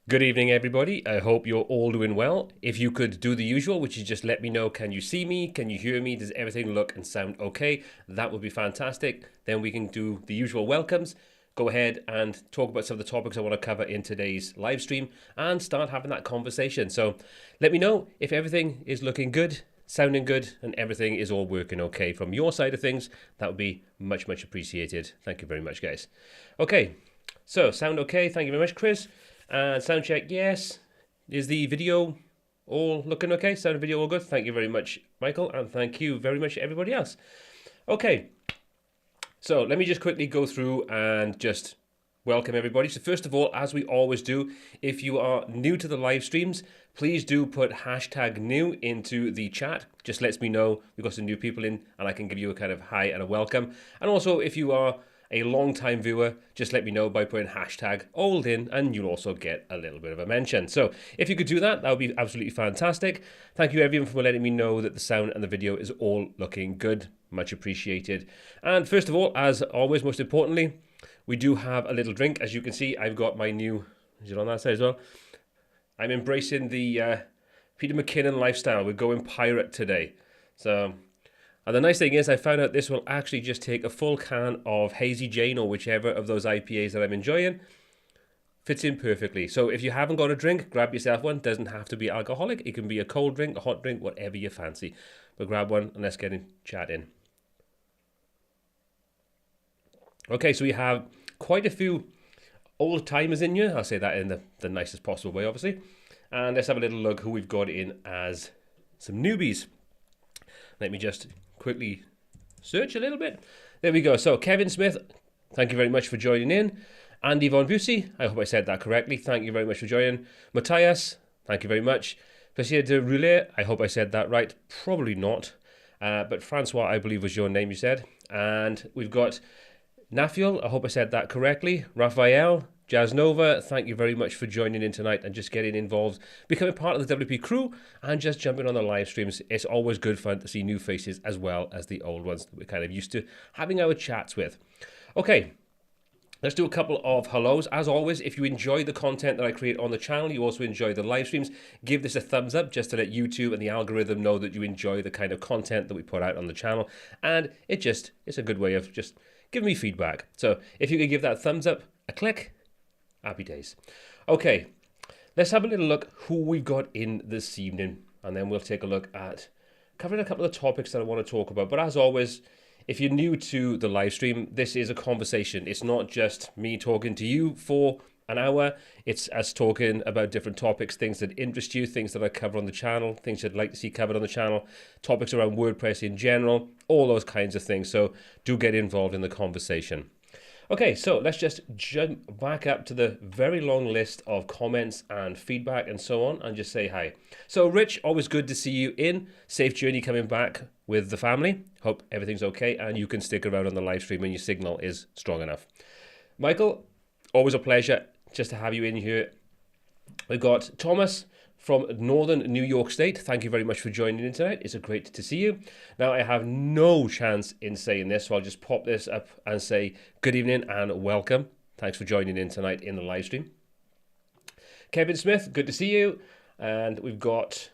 Good evening, everybody. I hope you're all doing well. If you could do the usual, which is just let me know, can you see me? Can you hear me? Does everything look and sound okay? That would be fantastic. Then we can do the usual welcomes, go ahead and talk about some of the topics I want to cover in today's live stream and start having that conversation. So let me know if everything is looking good, sounding good, and everything is all working okay from your side of things. That would be much, much appreciated. Thank you very much, guys. Okay, so sound okay? Thank you very much, Chris. And sound check, yes. Is the video all looking okay? Sound and video all good? Thank you very much, Michael, and thank you very much, everybody else. Okay, so let me just quickly go through and just welcome everybody. So first of all, as we always do, if you are new to the live streams, please do put hashtag new into the chat. Just lets me know we've got some new people in and I can give you a kind of hi and a welcome. And also, if you are a long-time viewer, just let me know by putting hashtag old in and you'll also get a little bit of a mention. So if you could do that, that would be absolutely fantastic. Thank you everyone for letting me know that the sound and the video is all looking good. Much appreciated. And first of all, as always, most importantly, we do have a little drink. As you can see, I've got my new, is it on that side as well? I'm embracing the Peter McKinnon lifestyle. We're going pirate today. So, and the nice thing is I found out this will actually just take a full can of Hazy Jane or whichever of those IPAs that I'm enjoying. Fits in perfectly. So if you haven't got a drink, grab yourself one. Doesn't have to be alcoholic. It can be a cold drink, a hot drink, whatever you fancy. But grab one and let's get in chat in. Okay, so we have quite a few old timers in here. I'll say that in the nicest possible way, obviously. And let's have a little look who we've got in as some newbies. Let me just quickly search a little bit. There we go. So Kevin Smith, thank you very much for joining in. Andy Von Bussy, I hope I said that correctly. Thank you very much for joining. Matthias, thank you very much. Plaisir de Roulet, I hope I said that right. Probably not. But Francois, I believe was your name you said. And we've got Nafiel, I hope I said that correctly. Raphael, Jazz Nova, thank you very much for joining in tonight and just getting involved, becoming part of the WP crew and just jumping on the live streams. It's always good fun to see new faces as well as the old ones that we're kind of used to having our chats with. Okay, let's do a couple of hellos. As always, if you enjoy the content that I create on the channel, you also enjoy the live streams, give this a thumbs up just to let YouTube and the algorithm know that you enjoy the kind of content that we put out on the channel. And it's a good way of just giving me feedback. So if you could give that thumbs up a click, happy days. Okay, let's have a little look who we've got in this evening, and then we'll take a look at covering a couple of topics that I want to talk about. But as always, if you're new to the live stream, this is a conversation. It's not just me talking to you for an hour. It's us talking about different topics, things that interest you, things that I cover on the channel, things you'd like to see covered on the channel, topics around WordPress in general, all those kinds of things. So do get involved in the conversation. Okay, so let's just jump back up to the very long list of comments and feedback and so on and just say hi. So Rich, always good to see you in. Safe journey coming back with the family. Hope everything's okay and you can stick around on the live stream when your signal is strong enough. Michael, always a pleasure just to have you in here. We've got Thomas from Northern New York State. Thank you very much for joining in tonight. It's great to see you. Now, I have no chance in saying this, so I'll just pop this up and say good evening and welcome. Thanks for joining in tonight in the live stream. Kevin Smith, good to see you. And we've got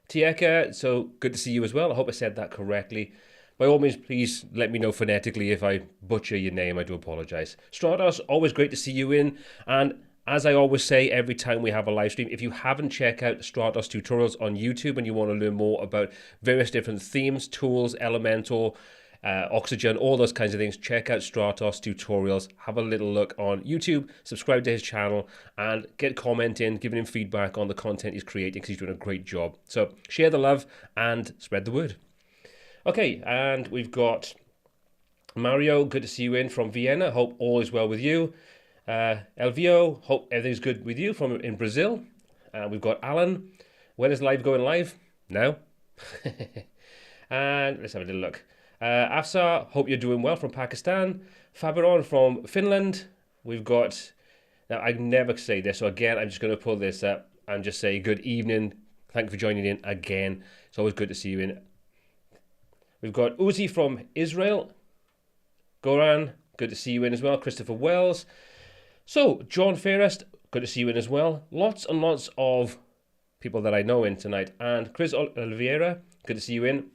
Tieka, so good to see you as well. I hope I said that correctly. By all means, please let me know phonetically if I butcher your name. I do apologize. Stratos, always great to see you in. And as I always say every time we have a live stream, if you haven't checked out Stratos tutorials on YouTube and you want to learn more about various different themes, tools, Elementor, Oxygen, all those kinds of things, check out Stratos tutorials. Have a little look on YouTube, subscribe to his channel, and get commenting, giving him feedback on the content he's creating because he's doing a great job. So share the love and spread the word. Okay, and we've got Mario, good to see you in from Vienna. Hope all is well with you. Elvio, hope everything's good with you from in Brazil. We've got Alan. When is live going live? Now. And let's have a little look. Afsar, hope you're doing well from Pakistan. Fabiron from Finland. We've got, now I never say this, so again, I'm just going to pull this up and just say good evening. Thank you for joining in again. It's always good to see you in. We've got Uzi from Israel. Goran, good to see you in as well. Christopher Wells. So, John Fairest, good to see you in as well. Lots and lots of people that I know in tonight. And Chris Oliveira, good to see you in.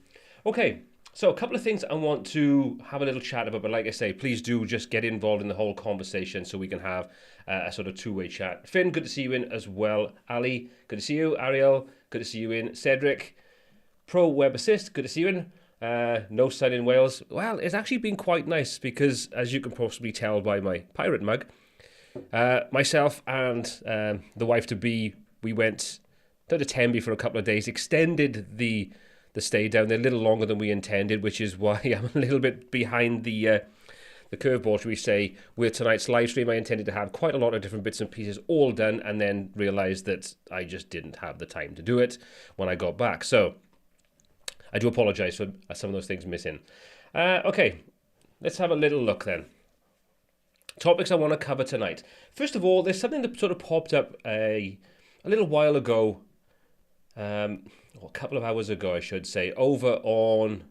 Okay, so a couple of things I want to have a little chat about, but like I say, please do just get involved in the whole conversation so we can have a sort of two-way chat. Finn, good to see you in as well. Ali, good to see you. Ariel, good to see you in. Cedric, Pro Web Assist, good to see you in. No sun in Wales. Well, it's actually been quite nice because, as you can possibly tell by my pirate mug, myself and the wife-to-be, we went down to Tenby for a couple of days, extended the stay down there a little longer than we intended, which is why I'm a little bit behind the curveball, should we say, with tonight's live stream. I intended to have quite a lot of different bits and pieces all done, and then realised that I just didn't have the time to do it when I got back. So I do apologise for some of those things missing. Okay, let's have a little look then. Topics I want to cover tonight. First of all, there's something that sort of popped up a little while ago, a couple of hours ago, I should say, over on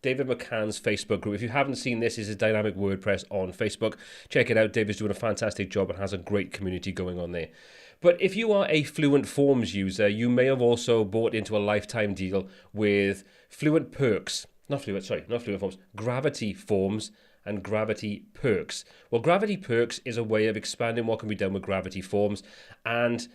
David McCann's Facebook group. If you haven't seen this, it's a dynamic WordPress on Facebook. Check it out. David's doing a fantastic job and has a great community going on there. But if you are a Fluent Forms user, you may have also bought into a lifetime deal with Fluent Perks. Not Fluent Forms. Gravity Forms and Gravity Perks. Well, Gravity Perks is a way of expanding what can be done with Gravity Forms, and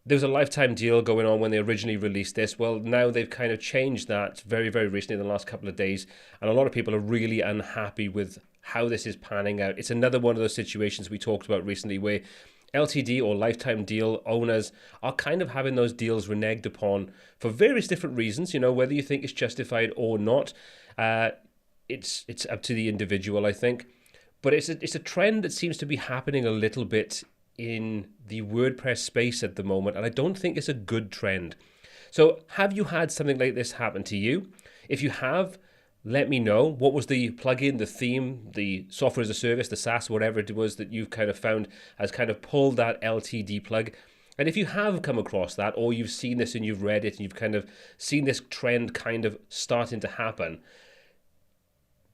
there was a lifetime deal going on when they originally released this. Well, now they've kind of changed that very, very recently in the last couple of days, and a lot of people are really unhappy with how this is panning out. It's another one of those situations we talked about recently where LTD or lifetime deal owners are kind of having those deals reneged upon for various different reasons. You know, whether you think it's justified or not, it's up to the individual, I think. But it's a trend that seems to be happening a little bit in the WordPress space at the moment, and I don't think it's a good trend. So have you had something like this happen to you? If you have, let me know. What was the plugin, the theme, the software as a service, the SaaS, whatever it was that you've kind of found has kind of pulled that LTD plug? And if you have come across that, or you've seen this and you've read it and you've kind of seen this trend kind of starting to happen,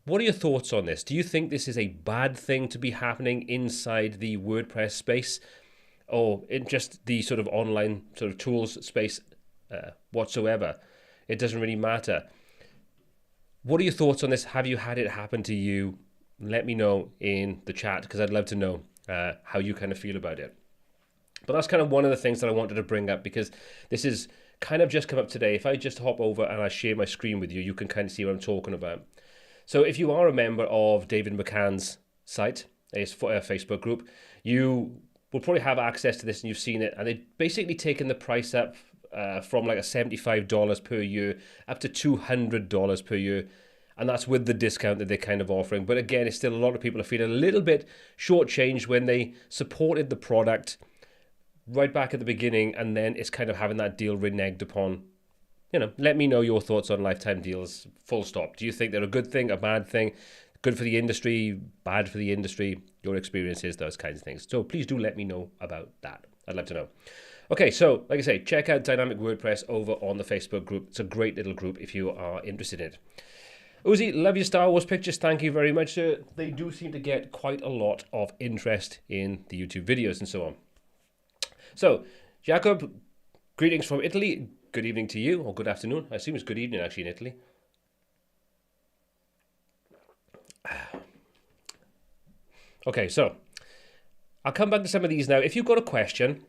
what are your thoughts on this? Do you think this is a bad thing to be happening inside the WordPress space, or in just the sort of online sort of tools space whatsoever? It doesn't really matter. What are your thoughts on this? Have you had it happen to you? Let me know in the chat, because I'd love to know how you kind of feel about it. But that's kind of one of the things that I wanted to bring up, because this is kind of just come up today. If I just hop over and I share my screen with you, you can kind of see what I'm talking about. So if you are a member of David McCann's site, his Facebook group, you will probably have access to this and you've seen it. And they've basically taken the price up from like a $75 per year up to $200 per year. And that's with the discount that they're kind of offering. But again, it's still a lot of people are feeling a little bit shortchanged when they supported the product right back at the beginning, and then it's kind of having that deal reneged upon. You know, let me know your thoughts on lifetime deals, full stop. Do you think they're a good thing, a bad thing, good for the industry, bad for the industry, your experiences, those kinds of things? So please do let me know about that. I'd love to know. Okay, so like I say, check out Dynamic WordPress over on the Facebook group. It's a great little group if you are interested in it. Uzi, love your Star Wars pictures. Thank you very much, sir. They do seem to get quite a lot of interest in the YouTube videos and so on. So, Jacob, greetings from Italy. Good evening to you, or good afternoon. I assume it's good evening actually in Italy. Okay, so I'll come back to some of these now. If you've got a question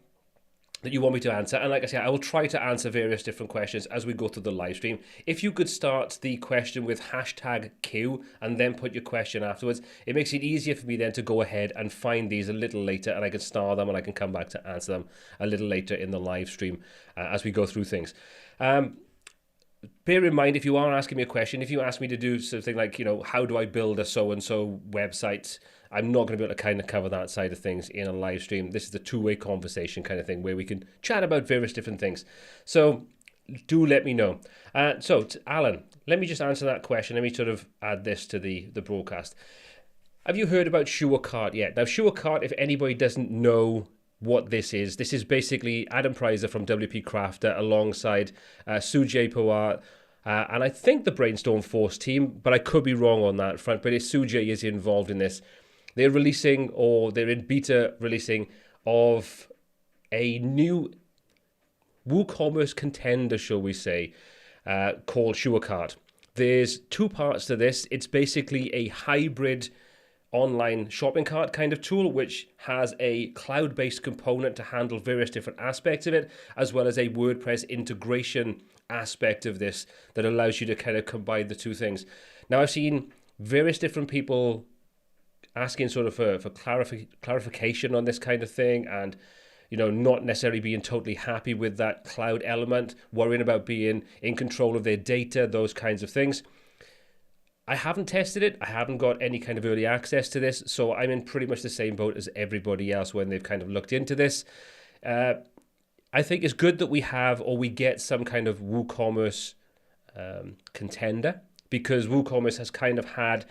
that you want me to answer, and like I say, I will try to answer various different questions as we go through the live stream. If you could start the question with #Q and then put your question afterwards, it makes it easier for me then to go ahead and find these a little later, and I can star them and I can come back to answer them a little later in the live stream as we go through things. Bear in mind, if you are asking me a question, if you ask me to do something like, you know, how do I build a so-and-so website, I'm not going to be able to kind of cover that side of things in a live stream. This is a two-way conversation kind of thing where we can chat about various different things. So do let me know. So Alan, let me just answer that question. Let me sort of add this to the broadcast. Have you heard about SureCart yet? Now, SureCart, if anybody doesn't know what this is basically Adam Prizer from WP Crafter alongside Sujay Pawar, and I think the Brainstorm Force team, but I could be wrong on that front, but Sujay is involved in this. They're releasing, or they're in beta releasing of a new WooCommerce contender, shall we say, called SureCart. There's two parts to this. It's basically a hybrid online shopping cart kind of tool, which has a cloud-based component to handle various different aspects of it, as well as a WordPress integration aspect of this that allows you to kind of combine the two things. Now, I've seen various different people asking sort of for clarification on this kind of thing, and not necessarily being totally happy with that cloud element, worrying about being in control of their data, those kinds of things. I haven't tested it. I haven't got any kind of early access to this, so I'm in pretty much the same boat as everybody else when they've kind of looked into this. I think it's good that we get some kind of WooCommerce contender, because WooCommerce has kind of had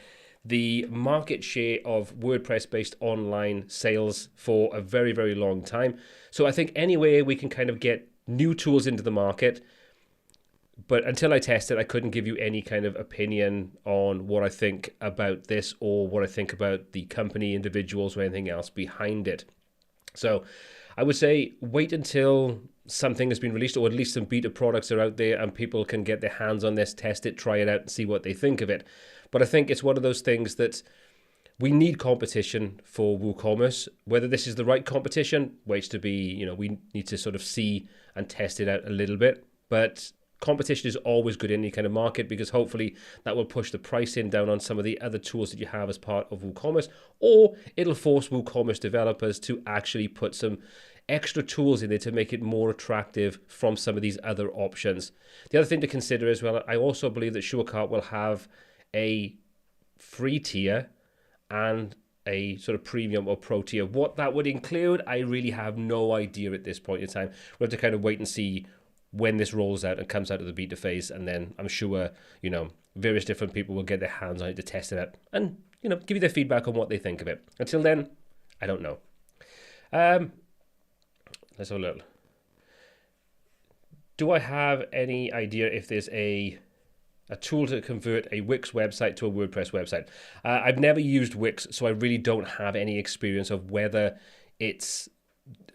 the market share of WordPress-based online sales for a very, very long time. So I think anyway we can kind of get new tools into the market. But until I test it, I couldn't give you any kind of opinion on what I think about this or what I think about the company, individuals, or anything else behind it. So I would say wait until something has been released, or at least some beta products are out there and people can get their hands on this, test it, try it out, and see what they think of it. But I think it's one of those things that we need competition for WooCommerce. Whether this is the right competition waits to be, we need to sort of see and test it out a little bit. But competition is always good in any kind of market, because hopefully that will push the pricing down on some of the other tools that you have as part of WooCommerce, or it'll force WooCommerce developers to actually put some extra tools in there to make it more attractive from some of these other options. The other thing to consider as well, I also believe that SureCart will have a free tier and a sort of premium or pro tier. What that would include, I really have no idea at this point in time. We'll have to kind of wait and see when this rolls out and comes out of the beta phase, and then I'm sure various different people will get their hands on it to test it out and give you their feedback on what they think of it. Until then, I don't know. Let's have a look. Do I have any idea if there's a tool to convert a Wix website to a WordPress website? I've never used Wix, so I really don't have any experience of whether it's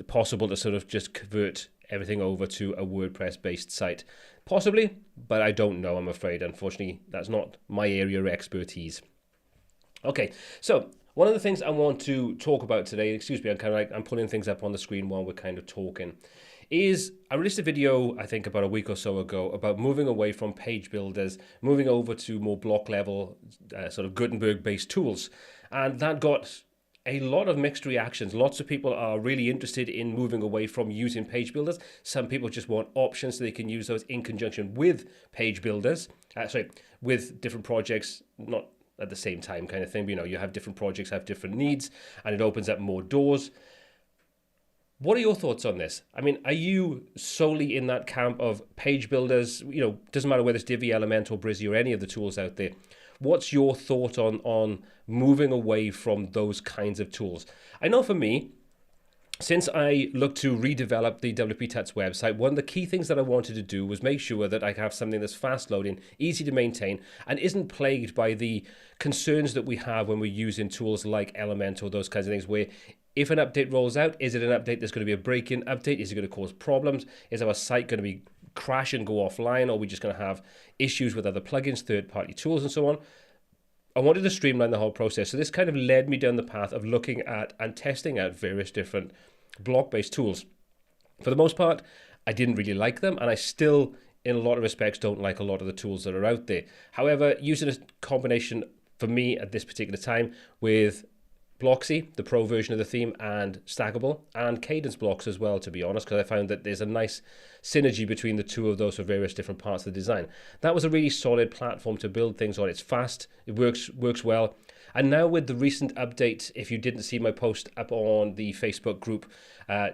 possible to sort of just convert everything over to a WordPress-based site. Possibly, but I don't know, I'm afraid. Unfortunately, that's not my area of expertise. Okay, so one of the things I want to talk about today, excuse me, I'm pulling things up on the screen while we're kind of talking, is I released a video, I think about a week or so ago, about moving away from page builders, moving over to more block level, sort of Gutenberg-based tools. And that got a lot of mixed reactions. Lots of people are really interested in moving away from using page builders. Some people just want options so they can use those in conjunction with page builders. With different projects, not at the same time kind of thing. But, you have different projects, have different needs, and it opens up more doors. What are your thoughts on this? I mean, are you solely in that camp of page builders? Doesn't matter whether it's Divi, Elementor, Brizzy, or any of the tools out there. What's your thought on moving away from those kinds of tools? I know for me, since I looked to redevelop the WPTuts website, one of the key things that I wanted to do was make sure that I have something that's fast loading, easy to maintain, and isn't plagued by the concerns that we have when we're using tools like Elementor, those kinds of things, where if an update rolls out, is it an update that's going to be a break-in update? Is it going to cause problems? Is our site going to be crash and go offline, or are we just going to have issues with other plugins, third-party tools, and so on? I wanted to streamline the whole process. So this kind of led me down the path of looking at and testing out various different block-based tools. For the most part, I didn't really like them, and I still, in a lot of respects, don't like a lot of the tools that are out there. However, using a combination, for me at this particular time, with Blocksy, the pro version of the theme, and Stackable, and Cadence blocks as well, to be honest, because I found that there's a nice synergy between the two of those for various different parts of the design. That was a really solid platform to build things on. It's fast, it works well. And now with the recent update, if you didn't see my post up on the Facebook group,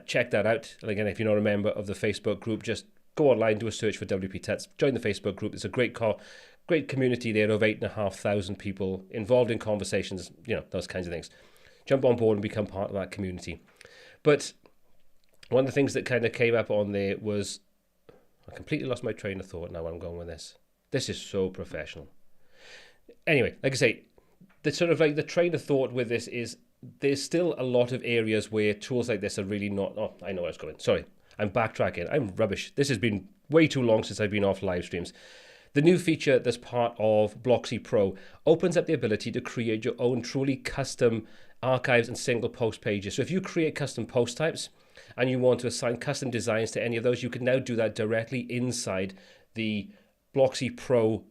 check that out. And again, if you're not a member of the Facebook group, just go online, do a search for WPTuts, join the Facebook group. It's a great community there of 8,500 people involved in conversations, those kinds of things. Jump on board and become part of that community. But one of the things that kind of came up on there was, I completely lost my train of thought now where I'm going with this. This is so professional. Anyway, like I say, the sort of like the train of thought with this is there's still a lot of areas where tools like this are really not. Oh, I know where I was going. Sorry, I'm backtracking. I'm rubbish. This has been way too long since I've been off live streams. The new feature that's part of Blocksy Pro opens up the ability to create your own truly custom archives and single post pages. So if you create custom post types and you want to assign custom designs to any of those, you can now do that directly inside the Blocksy Pro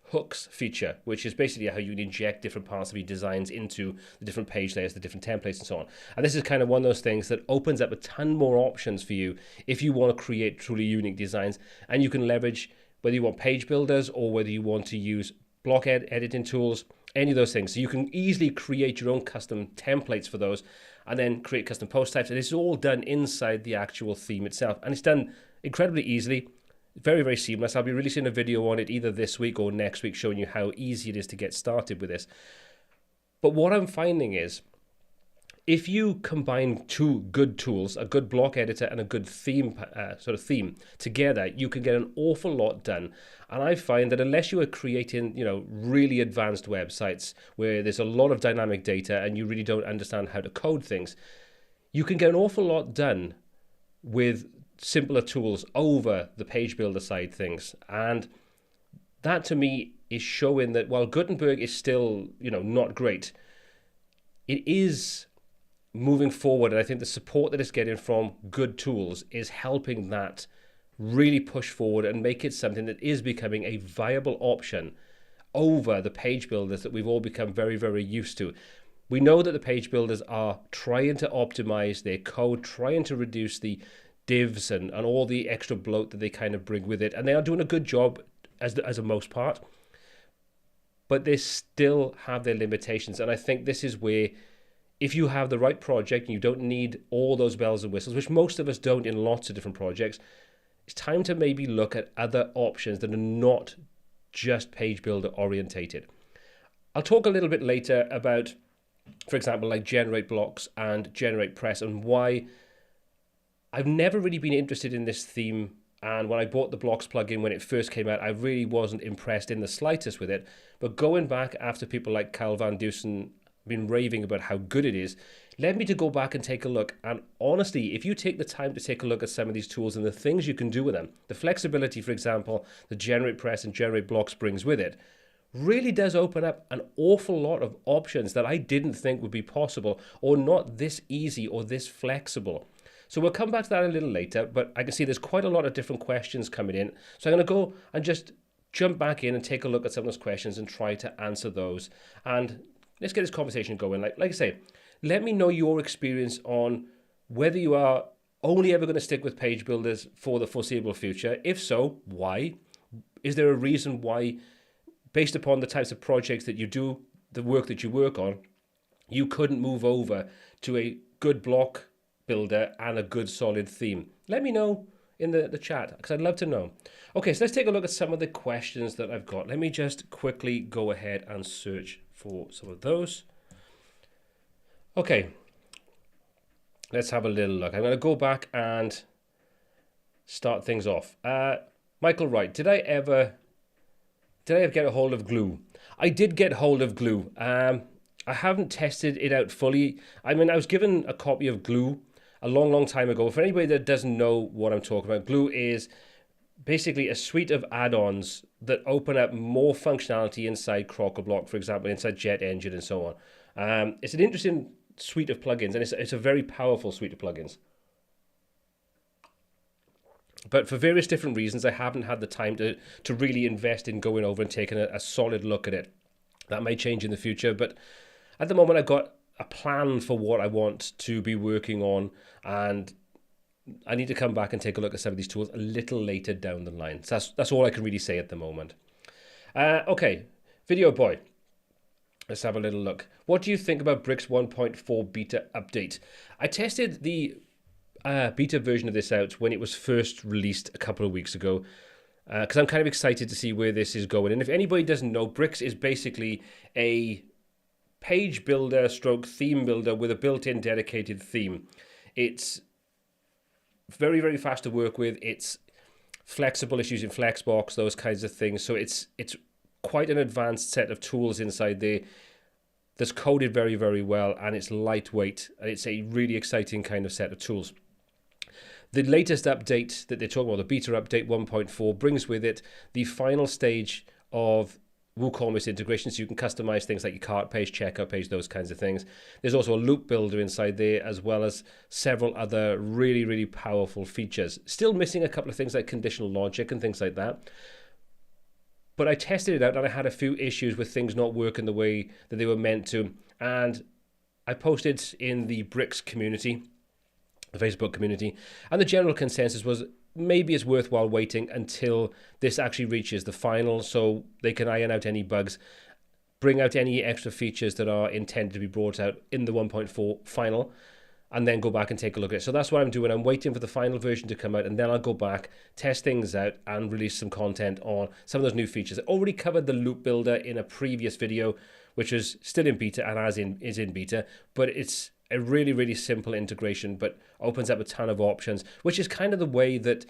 hooks feature, which is basically how you can inject different parts of your designs into the different page layers, the different templates and so on. And this is kind of one of those things that opens up a ton more options for you if you want to create truly unique designs, and you can leverage whether you want page builders or whether you want to use block editing tools, any of those things. So you can easily create your own custom templates for those and then create custom post types. And this is all done inside the actual theme itself. And it's done incredibly easily. Very, very seamless. I'll be releasing a video on it either this week or next week showing you how easy it is to get started with this. But what I'm finding is if you combine two good tools, a good block editor and a good theme together, you can get an awful lot done. And I find that unless you are creating, really advanced websites where there's a lot of dynamic data and you really don't understand how to code things, you can get an awful lot done with simpler tools over the page builder side things. And that to me is showing that while Gutenberg is still, not great, it is moving forward. And I think the support that it's getting from good tools is helping that really push forward and make it something that is becoming a viable option over the page builders that we've all become very, very used to. We know that the page builders are trying to optimize their code, trying to reduce the divs and all the extra bloat that they kind of bring with it. And they are doing a good job as a most part. But they still have their limitations. And I think this is where, if you have the right project and you don't need all those bells and whistles, which most of us don't in lots of different projects, it's time to maybe look at other options that are not just page builder orientated. I'll talk a little bit later about, for example, like generate blocks and generate press and why I've never really been interested in this theme. And when I bought the blocks plugin when it first came out, I really wasn't impressed in the slightest with it. But going back after people like Kyle Van Dusen been raving about how good it is, led me to go back and take a look. And honestly, if you take the time to take a look at some of these tools and the things you can do with them, the flexibility, for example, the generate press and generate blocks brings with it, really does open up an awful lot of options that I didn't think would be possible, or not this easy or this flexible. So we'll come back to that a little later, but I can see there's quite a lot of different questions coming in. So I'm going to go and just jump back in and take a look at some of those questions and try to answer those. And let's get this conversation going. Like I say, let me know your experience on whether you are only ever going to stick with page builders for the foreseeable future. If so, why? Is there a reason why, based upon the types of projects that you do, the work that you work on, you couldn't move over to a good block builder and a good solid theme? Let me know in the chat, because I'd love to know. Okay, so let's take a look at some of the questions that I've got. Let me just quickly go ahead and search for some of those. Okay, let's have a little look. I'm going to go back and start things off. Michael Wright, did I ever get a hold of glue? I did get hold of glue. I haven't tested it out fully. I mean, I was given a copy of glue a long time ago. For anybody that doesn't know what I'm talking about, glue is basically a suite of add-ons that open up more functionality inside Crockerblock, for example, inside Jet Engine and so on. It's an interesting suite of plugins, and it's a very powerful suite of plugins. But for various different reasons, I haven't had the time to really invest in going over and taking a solid look at it. That may change in the future, but at the moment I've got a plan for what I want to be working on, and I need to come back and take a look at some of these tools a little later down the line. So that's all I can really say at the moment. Okay, Video Boy. Let's have a little look. What do you think about Bricks 1.4 beta update? I tested the beta version of this out when it was first released a couple of weeks ago, because I'm kind of excited to see where this is going. And if anybody doesn't know, Bricks is basically a page builder stroke theme builder with a built-in dedicated theme. It's very, very fast to work with. It's flexible. It's using Flexbox, those kinds of things. So it's quite an advanced set of tools inside there. that's coded very, very well, and it's lightweight, and it's a really exciting kind of set of tools. The latest update that they're talking about, the beta update 1.4, brings with it the final stage of WooCommerce integration, so you can customize things like your cart page, checkout page, those kinds of things. There's also a loop builder inside there, as well as several other really, really powerful features. Still missing a couple of things like conditional logic and things like that. But I tested it out and I had a few issues with things not working the way that they were meant to. And I posted in the Bricks community, the Facebook community, and the general consensus was maybe it's worthwhile waiting until this actually reaches the final so they can iron out any bugs, bring out any extra features that are intended to be brought out in the 1.4 final, and then go back and take a look at it. So that's what I'm doing. I'm waiting for the final version to come out, and then I'll go back, test things out, and release some content on some of those new features. I already covered the loop builder in a previous video, which is still in beta and is in beta, but it's a really, really simple integration, but opens up a ton of options, which is kind of the way that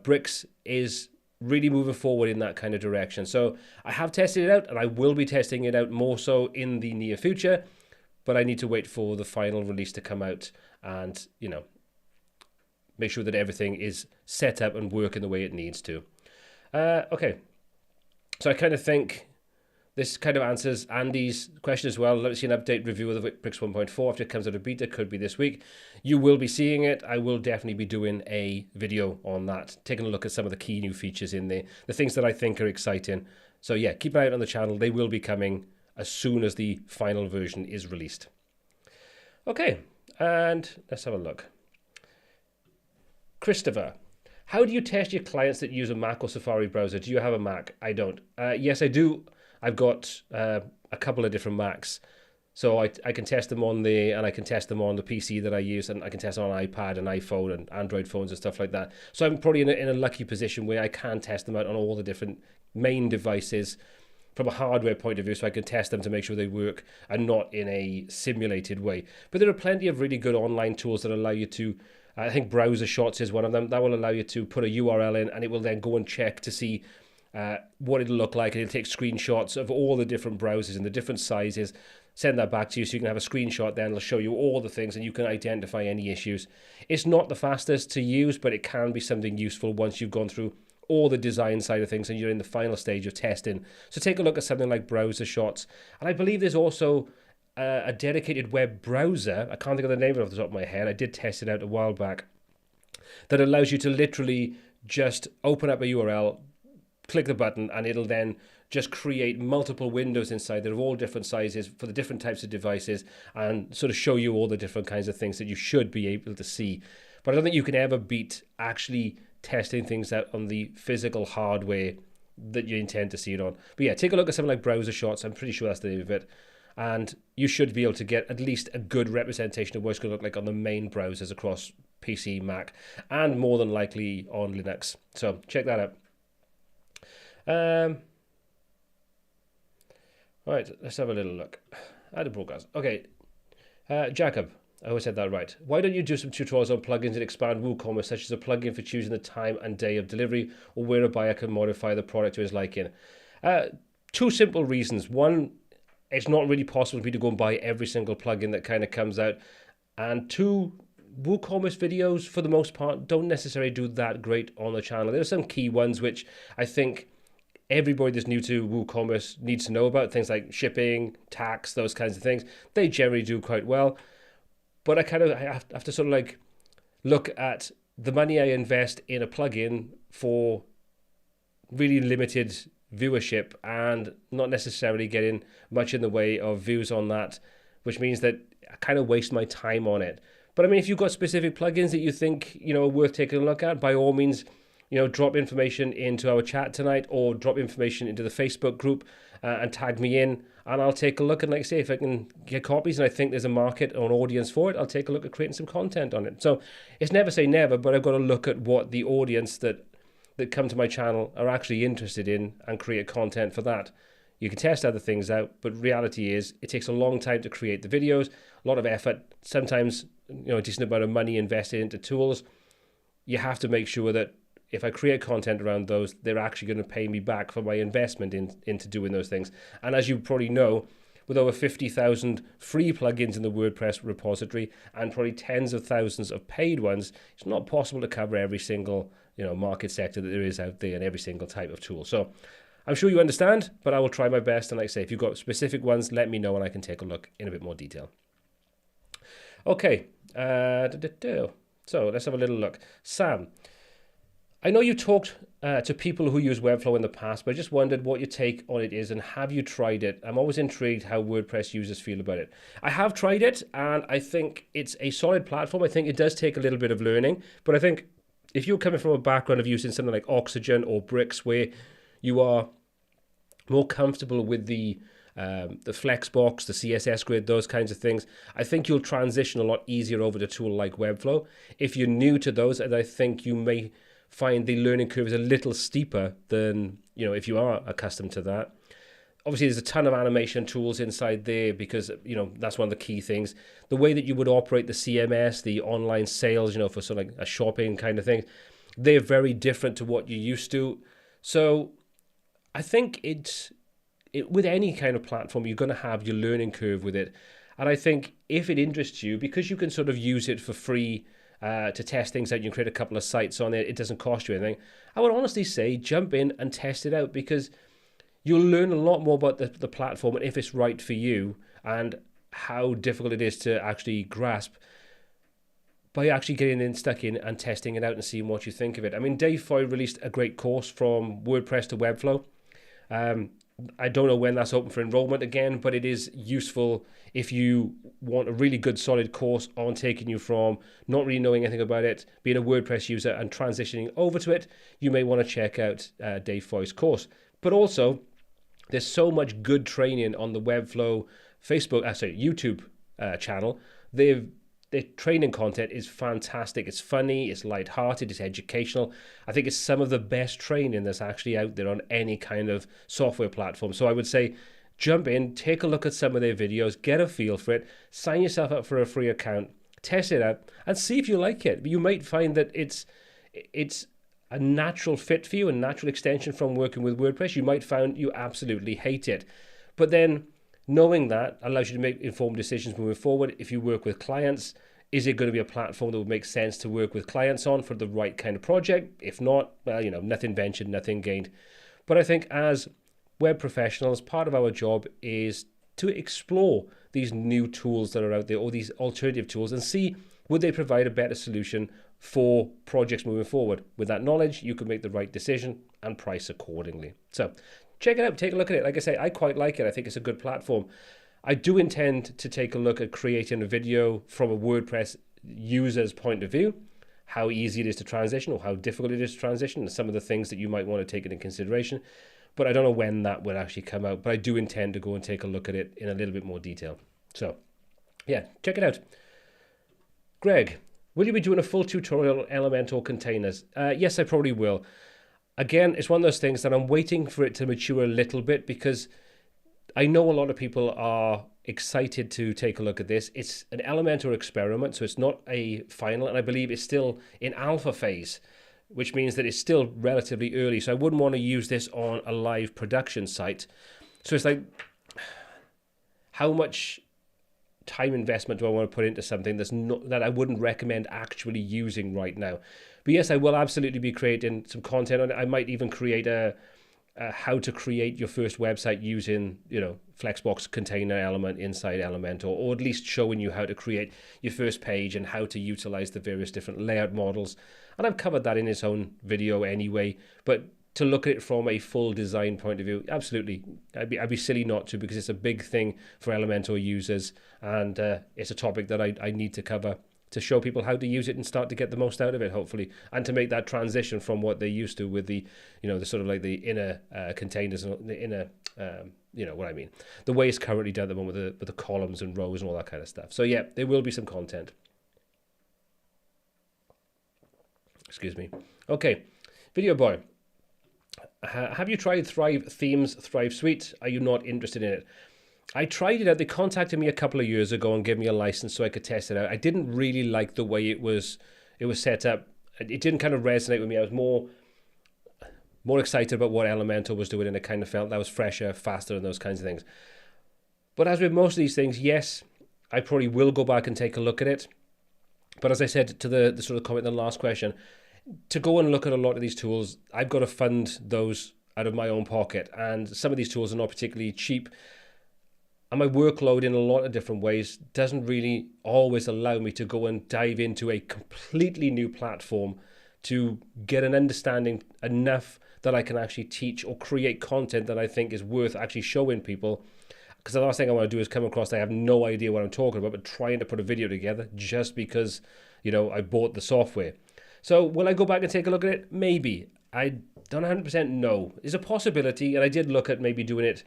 Bricks is really moving forward in that kind of direction. So I have tested it out, and I will be testing it out more so in the near future, but I need to wait for the final release to come out and, you know, make sure that everything is set up and working the way it needs to. Okay, so I kind of think this kind of answers Andy's question as well. Let's see an update review of the Bricks 1.4 after it comes out of beta. Could be this week. You will be seeing it. I will definitely be doing a video on that, taking a look at some of the key new features in there, the things that I think are exciting. So yeah, keep an eye out on the channel. They will be coming as soon as the final version is released. Okay, and let's have a look. Christopher, how do you test your clients that use a Mac or Safari browser? Do you have a Mac? I don't. Yes, I do. I've got a couple of different Macs. So I can test them on there, and I can test them on the PC that I use, and I can test on iPad and iPhone and Android phones and stuff like that. So I'm probably in a lucky position where I can test them out on all the different main devices from a hardware point of view, so I can test them to make sure they work and not in a simulated way. But there are plenty of really good online tools that allow you to, I think Browser Shots is one of them, that will allow you to put a URL in, and it will then go and check to see what it'll look like, and it'll take screenshots of all the different browsers and the different sizes, send that back to you so you can have a screenshot. Then it'll show you all the things and you can identify any issues. It's not the fastest to use, but it can be something useful once you've gone through all the design side of things and you're in the final stage of testing. So take a look at something like Browser Shots. And I believe there's also a dedicated web browser, I can't think of the name of it off the top of my head, I did test it out a while back, that allows you to literally just open up a URL, click the button, and it'll then just create multiple windows inside that are all different sizes for the different types of devices and sort of show you all the different kinds of things that you should be able to see. But I don't think you can ever beat actually testing things out on the physical hardware that you intend to see it on. But yeah, take a look at something like Browser Shots. I'm pretty sure that's the name of it. And you should be able to get at least a good representation of what it's going to look like on the main browsers across PC, Mac, and more than likely on Linux. So check that out. Right, let's have a little look. Add a broadcast. Okay, Jacob, I always said that right. Why don't you do some tutorials on plugins that expand WooCommerce, such as a plugin for choosing the time and day of delivery, or where a buyer can modify the product to his liking? Two simple reasons. One, it's not really possible for me to go and buy every single plugin that kind of comes out. And two, WooCommerce videos, for the most part, don't necessarily do that great on the channel. There are some key ones which I think everybody that's new to WooCommerce needs to know about, things like shipping, tax, those kinds of things. They generally do quite well. But I have to sort of like look at the money I invest in a plugin for really limited viewership and not necessarily getting much in the way of views on that, which means that I kind of waste my time on it. But I mean, if you've got specific plugins that you think, you know, are worth taking a look at, by all means, you know, drop information into our chat tonight or drop information into the Facebook group and tag me in, and I'll take a look. And like I say, if I can get copies and I think there's a market or an audience for it, I'll take a look at creating some content on it. So it's never say never, but I've got to look at what the audience that come to my channel are actually interested in and create content for that. You can test other things out, but reality is it takes a long time to create the videos, a lot of effort, sometimes, you know, a decent amount of money invested into tools. You have to make sure that if I create content around those, they're actually going to pay me back for my investment into doing those things. And as you probably know, with over 50,000 free plugins in the WordPress repository and probably tens of thousands of paid ones, it's not possible to cover every single market sector that there is out there and every single type of tool. So I'm sure you understand, but I will try my best. And like I say, if you've got specific ones, let me know and I can take a look in a bit more detail. Okay, so let's have a little look. Sam, I know you talked to people who use Webflow in the past, but I just wondered what your take on it is and have you tried it? I'm always intrigued how WordPress users feel about it. I have tried it and I think it's a solid platform. I think it does take a little bit of learning, but I think if you're coming from a background of using something like Oxygen or Bricks where you are more comfortable with the Flexbox, the CSS grid, those kinds of things, I think you'll transition a lot easier over to a tool like Webflow. If you're new to those, and I think you may find the learning curve is a little steeper than if you are accustomed to that. Obviously, there's a ton of animation tools inside there because that's one of the key things. The way that you would operate the CMS, the online sales, for sort of like a shopping kind of thing, they're very different to what you're used to. So I think with any kind of platform, you're going to have your learning curve with it. And I think if it interests you, because you can sort of use it for free to test things out, you can create a couple of sites on it, it doesn't cost you anything, I would honestly say jump in and test it out because you'll learn a lot more about the platform and if it's right for you and how difficult it is to actually grasp by actually getting stuck in and testing it out and seeing what you think of it. I mean, Dave Foy released a great course from WordPress to Webflow. I don't know when that's open for enrollment again, but it is useful if you want a really good solid course on taking you from not really knowing anything about it, being a WordPress user and transitioning over to it. You may want to check out Dave Foy's course. But also, there's so much good training on the Webflow YouTube channel. The training content is fantastic. It's funny, it's lighthearted, it's educational. I think it's some of the best training that's actually out there on any kind of software platform. So I would say jump in, take a look at some of their videos, get a feel for it, sign yourself up for a free account, test it out, and see if you like it. You might find that it's a natural fit for you, a natural extension from working with WordPress. You might find you absolutely hate it. But then knowing that allows you to make informed decisions moving forward. If you work with clients, is it going to be a platform that would make sense to work with clients on for the right kind of project? If not, well, nothing ventured, nothing gained. But I think as web professionals, part of our job is to explore these new tools that are out there or these alternative tools and see would they provide a better solution for projects moving forward. With that knowledge, you can make the right decision and price accordingly. So check it out, take a look at it. Like I say, I quite like it. I think it's a good platform. I do intend to take a look at creating a video from a WordPress user's point of view, how easy it is to transition or how difficult it is to transition, and some of the things that you might want to take into consideration. But I don't know when that will actually come out, but I do intend to go and take a look at it in a little bit more detail. So yeah, check it out. Greg, will you be doing a full tutorial on Elementor Containers? Yes, I probably will. Again, it's one of those things that I'm waiting for it to mature a little bit because I know a lot of people are excited to take a look at this. It's an Elementor experiment, so it's not a final, and I believe it's still in alpha phase, which means that it's still relatively early. So I wouldn't want to use this on a live production site. So it's like, how much time investment do I want to put into something that I wouldn't recommend actually using right now? But yes, I will absolutely be creating some content on it. I might even create a how to create your first website using, Flexbox container element inside Elementor, or at least showing you how to create your first page and how to utilize the various different layout models. And I've covered that in its own video anyway, but to look at it from a full design point of view, absolutely. I'd be silly not to, because it's a big thing for Elementor users, and it's a topic that I need to cover to show people how to use it and start to get the most out of it, hopefully, and to make that transition from what they're used to with the, the sort of like the inner containers and the inner, what I mean, the way it's currently done at the moment with the columns and rows and all that kind of stuff. So yeah, there will be some content. Excuse me. Okay, Video Boy. Have you tried Thrive Themes, Thrive Suite? Are you not interested in it? I tried it out. They contacted me a couple of years ago and gave me a license so I could test it out. I didn't really like the way it was set up. It didn't kind of resonate with me. I was more excited about what Elementor was doing, and I kind of felt that was fresher, faster, and those kinds of things. But as with most of these things, yes, I probably will go back and take a look at it. But as I said to the sort of comment in the last question, to go and look at a lot of these tools, I've got to fund those out of my own pocket. And some of these tools are not particularly cheap. And my workload in a lot of different ways doesn't really always allow me to go and dive into a completely new platform to get an understanding enough that I can actually teach or create content that I think is worth actually showing people. Because the last thing I want to do is come across, I have no idea what I'm talking about, but trying to put a video together just because, I bought the software. So will I go back and take a look at it? Maybe. I don't 100% know. There's a possibility, and I did look at maybe doing it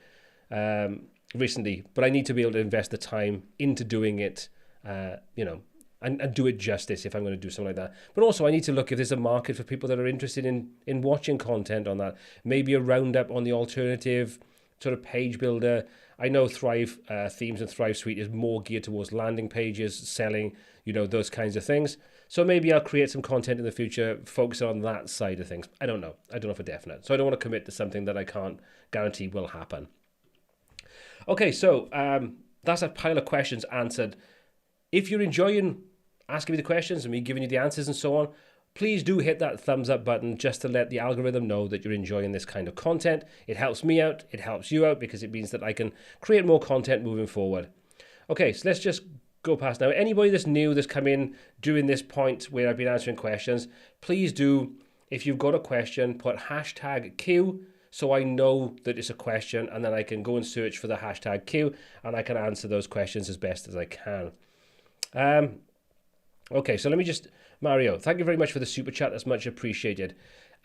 recently, but I need to be able to invest the time into doing it, and do it justice if I'm going to do something like that. But also I need to look if there's a market for people that are interested in watching content on that. Maybe a roundup on the alternative sort of page builder. I know Thrive Themes and Thrive Suite is more geared towards landing pages, selling, those kinds of things. So maybe I'll create some content in the future, focus on that side of things. I don't know. I don't know for definite. So I don't want to commit to something that I can't guarantee will happen. Okay, so that's a pile of questions answered. If you're enjoying asking me the questions and me giving you the answers and so on, please do hit that thumbs up button just to let the algorithm know that you're enjoying this kind of content. It helps me out, it helps you out, because it means that I can create more content moving forward. Okay, so let's just go past now. Anybody that's new, that's come in during this point where I've been answering questions, please do, if you've got a question, put #Q so I know that it's a question, and then I can go and search for the #Q and I can answer those questions as best as I can. Okay, so let me just, Mario, thank you very much for the super chat. That's much appreciated.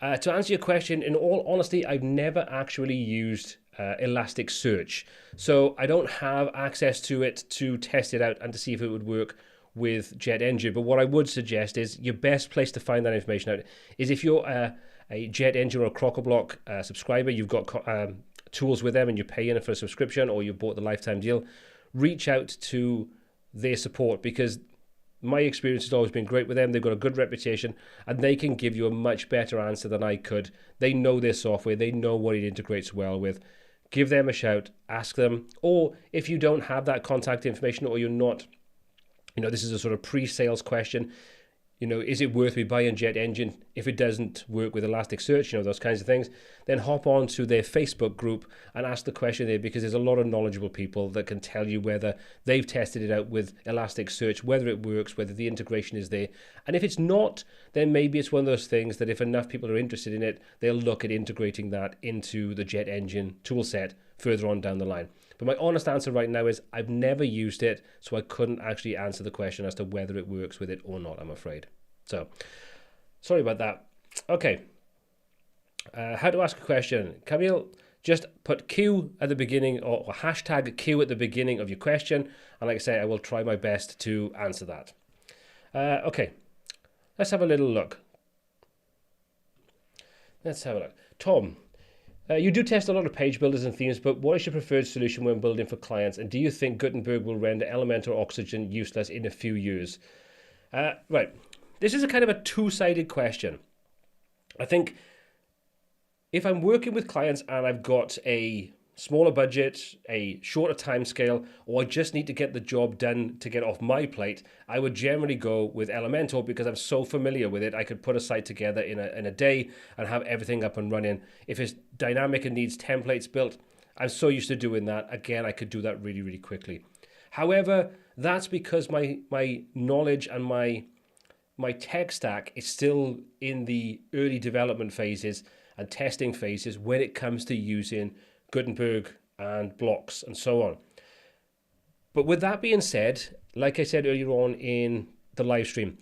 To answer your question, in all honesty, I've never actually used Elasticsearch. So I don't have access to it to test it out and to see if it would work with Jet Engine. But what I would suggest is your best place to find that information out is if you're a Jet Engine or a Crockablock subscriber, you've got tools with them and you're paying for a subscription, or you bought the lifetime deal, reach out to their support, because my experience has always been great with them. They've got a good reputation and they can give you a much better answer than I could. They know their software. They know what it integrates well with. Give them a shout, ask them. Or if you don't have that contact information, or you're not, this is a sort of pre-sales question, is it worth me buying Jet Engine if it doesn't work with Elasticsearch, those kinds of things, then hop on to their Facebook group and ask the question there, because there's a lot of knowledgeable people that can tell you whether they've tested it out with Elasticsearch, whether it works, whether the integration is there. And if it's not, then maybe it's one of those things that if enough people are interested in it, they'll look at integrating that into the Jet Engine toolset further on down the line. But my honest answer right now is I've never used it, so I couldn't actually answer the question as to whether it works with it or not, I'm afraid. So, sorry about that. Okay. How to ask a question. Camille, just put Q at the beginning, or #Q at the beginning of your question. And like I say, I will try my best to answer that. Okay. Let's have a little look. Tom. You do test a lot of page builders and themes, but what is your preferred solution when building for clients? And do you think Gutenberg will render Elementor or Oxygen useless in a few years? Right. This is a kind of a two-sided question. I think if I'm working with clients and I've got a smaller budget, a shorter time scale, or I just need to get the job done to get off my plate, I would generally go with Elementor because I'm so familiar with it. I could put a site together in a day and have everything up and running. If it's dynamic and needs templates built, I'm so used to doing that. Again, I could do that really, really quickly. However, that's because my knowledge and my tech stack is still in the early development phases and testing phases when it comes to using Gutenberg and blocks and so on. But with that being said, like I said earlier on in the live stream,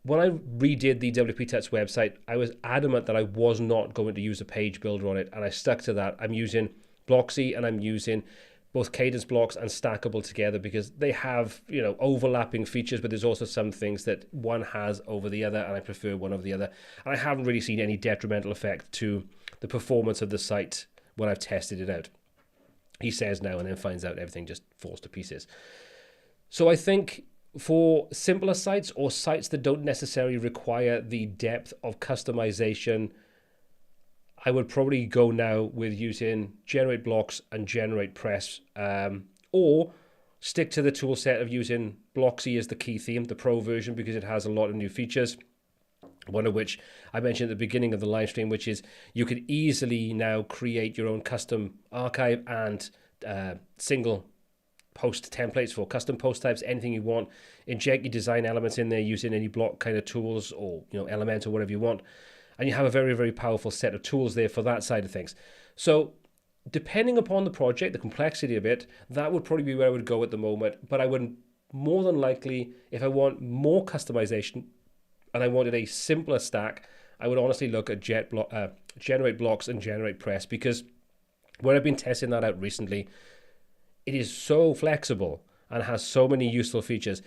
when I redid the WPTuts website, I was adamant that I was not going to use a page builder on it, and I stuck to that. I'm using Blocksy and I'm using both Cadence blocks and Stackable together because they have, overlapping features, but there's also some things that one has over the other, and I prefer one over the other. And I haven't really seen any detrimental effect to the performance of the site when I've tested it out. He says now and then finds out everything just falls to pieces. So I think for simpler sites or sites that don't necessarily require the depth of customization, I would probably go now with using Generate Blocks and Generate Press, or stick to the tool set of using Blocksy as the key theme, the pro version, because it has a lot of new features. One of which I mentioned at the beginning of the live stream, which is you could easily now create your own custom archive and single post templates for custom post types, anything you want. Inject your design elements in there using any block kind of tools, or Elementor, whatever you want. And you have a very, very powerful set of tools there for that side of things. So depending upon the project, the complexity of it, that would probably be where I would go at the moment. But I would more than likely, if I want more customization and I wanted a simpler stack, I would honestly look at Generate Blocks and Generate Press, because where I've been testing that out recently, it is so flexible and has so many useful features.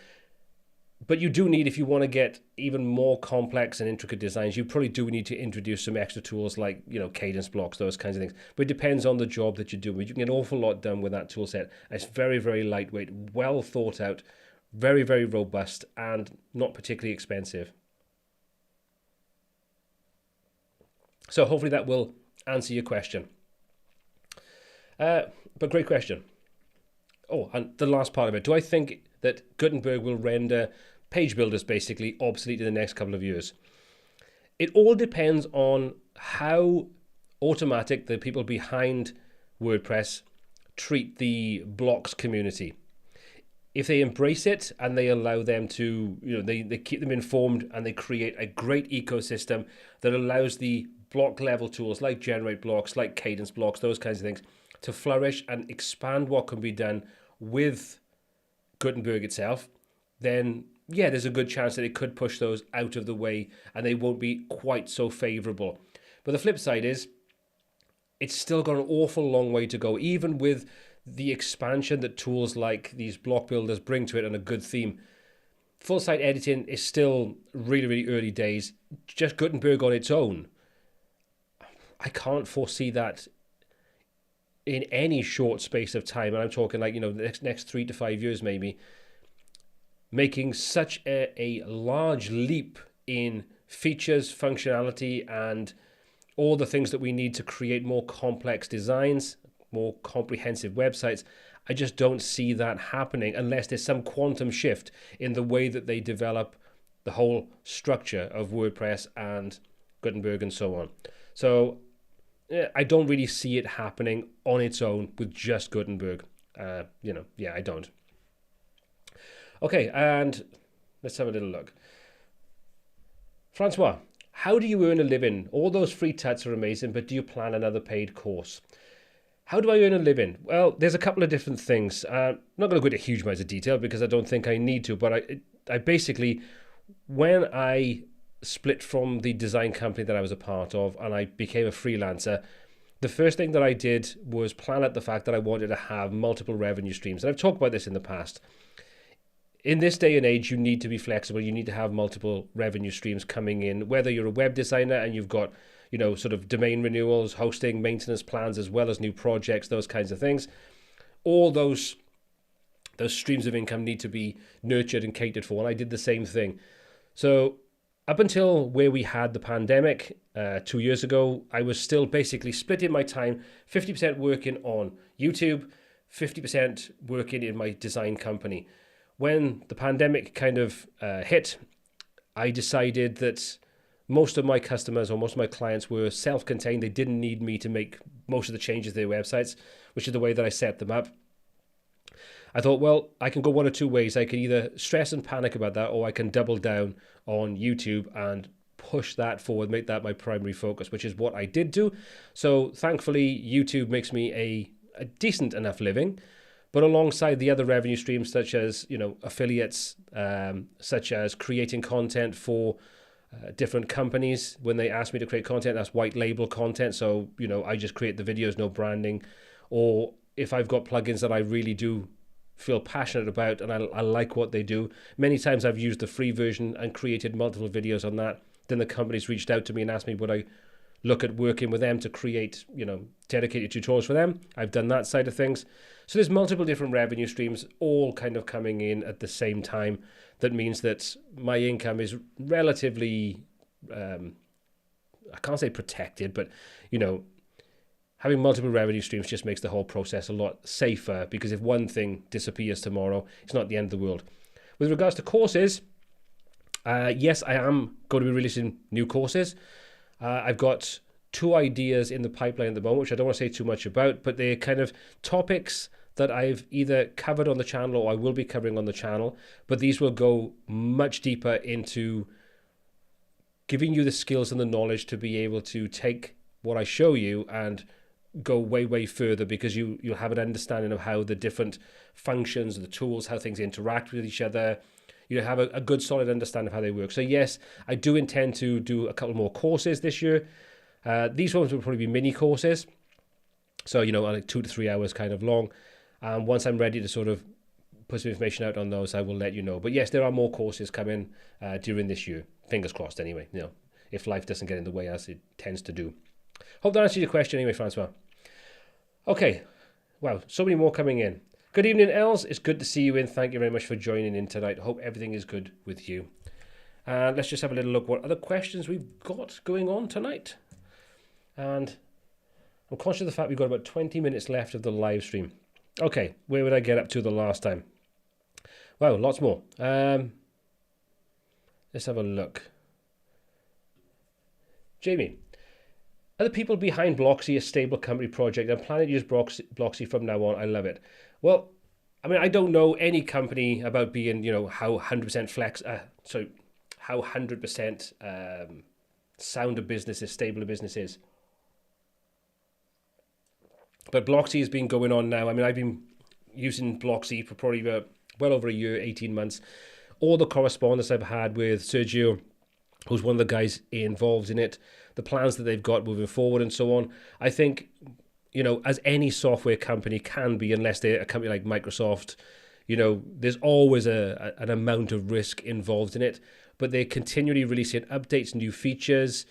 But you do need, if you want to get even more complex and intricate designs, you probably do need to introduce some extra tools like, cadence blocks, those kinds of things. But it depends on the job that you're doing. You can get an awful lot done with that tool set. It's very, very lightweight, well thought out, very, very robust, and not particularly expensive. So hopefully that will answer your question. But great question. Oh, and the last part of it. Do I think that Gutenberg will render page builders basically obsolete in the next couple of years? It all depends on how automatic the people behind WordPress treat the blocks community. If they embrace it and they allow them to, they keep them informed and they create a great ecosystem that allows the block level tools like Generate Blocks, like Cadence Blocks, those kinds of things to flourish and expand what can be done with Gutenberg itself, then yeah, there's a good chance that it could push those out of the way and they won't be quite so favorable. But the flip side is, it's still got an awful long way to go, even with the expansion that tools like these block builders bring to it and a good theme. Full site editing is still really, really early days. Just Gutenberg on its own, I can't foresee that in any short space of time, and I'm talking like, the next 3 to 5 years maybe, making such a large leap in features, functionality, and all the things that we need to create more complex designs, more comprehensive websites. I just don't see that happening unless there's some quantum shift in the way that they develop the whole structure of WordPress and Gutenberg and so on. So I don't really see it happening on its own with just Gutenberg. I don't. Okay, and let's have a little look. Francois, how do you earn a living? All those free tuts are amazing, but do you plan another paid course? How do I earn a living? Well, there's a couple of different things. I'm not going to go into huge amounts of detail because I don't think I need to, but I basically, when I split from the design company that I was a part of and I became a freelancer, the first thing that I did was plan out the fact that I wanted to have multiple revenue streams. And I've talked about this in the past. In this day and age, you need to be flexible. You need to have multiple revenue streams coming in, whether you're a web designer and you've got, sort of domain renewals, hosting, maintenance plans, as well as new projects, those kinds of things. All those streams of income need to be nurtured and catered for. And I did the same thing. So up until where we had the pandemic 2 years ago, I was still basically splitting my time, 50% working on YouTube, 50% working in my design company. When the pandemic kind of hit, I decided that most of my customers or most of my clients were self-contained. They didn't need me to make most of the changes to their websites, which is the way that I set them up. I thought, well, I can go one or two ways. I can either stress and panic about that, or I can double down on YouTube and push that forward, make that my primary focus, which is what I did do. So thankfully, YouTube makes me a decent enough living. But alongside the other revenue streams, such as affiliates, such as creating content for different companies, when they ask me to create content, that's white label content. So I just create the videos, no branding. Or if I've got plugins that I really do feel passionate about and I like what they do, many times I've used the free version and created multiple videos on that. Then the companies reached out to me and asked me would I look at working with them to create dedicated tutorials for them. I've done that side of things. So there's multiple different revenue streams all kind of coming in at the same time. That means that my income is relatively I can't say protected, but, you know, having multiple revenue streams just makes the whole process a lot safer, because if one thing disappears tomorrow, it's not the end of the world. With regards to courses, yes, I am going to be releasing new courses. I've got 2 ideas in the pipeline at the moment, which I don't want to say too much about, but they're kind of topics that I've either covered on the channel or I will be covering on the channel, but these will go much deeper into giving you the skills and the knowledge to be able to take what I show you and go way, way further, because you'll have an understanding of how the different functions, the tools, how things interact with each other. You have a good solid understanding of how they work. So yes, I do intend to do a couple more courses this year. These ones will probably be mini courses. So, you know, like 2 to 3 hours kind of long. And once I'm ready to sort of put some information out on those, I will let you know. But yes, there are more courses coming during this year. Fingers crossed anyway, you know, if life doesn't get in the way as it tends to do. Hope that answers your question anyway, Francois. Okay, wow, so many more coming in. Good evening, Els. It's good to see you in. Thank you very much for joining in tonight. Hope everything is good with you. Let's just have a little look what other questions we've got going on tonight. And I'm conscious of the fact we've got about 20 minutes left of the live stream. Okay, where would I get up to the last time? Wow, lots more. Let's have a look. Jamie, are the people behind Blocksy a stable company project? I'm planning to use Blocksy from now on. I love it. Well, I mean, I don't know any company about being, you know, how 100% how 100% sound a business is, stable a business is. But Blocksy has been going on now. I mean, I've been using Blocksy for probably well over a year, 18 months. All the correspondence I've had with Sergio, who's one of the guys involved in it, the plans that they've got moving forward and so on. I think, you know, as any software company can be, unless they're a company like Microsoft, you know, there's always an amount of risk involved in it. But they're continually releasing updates, new features.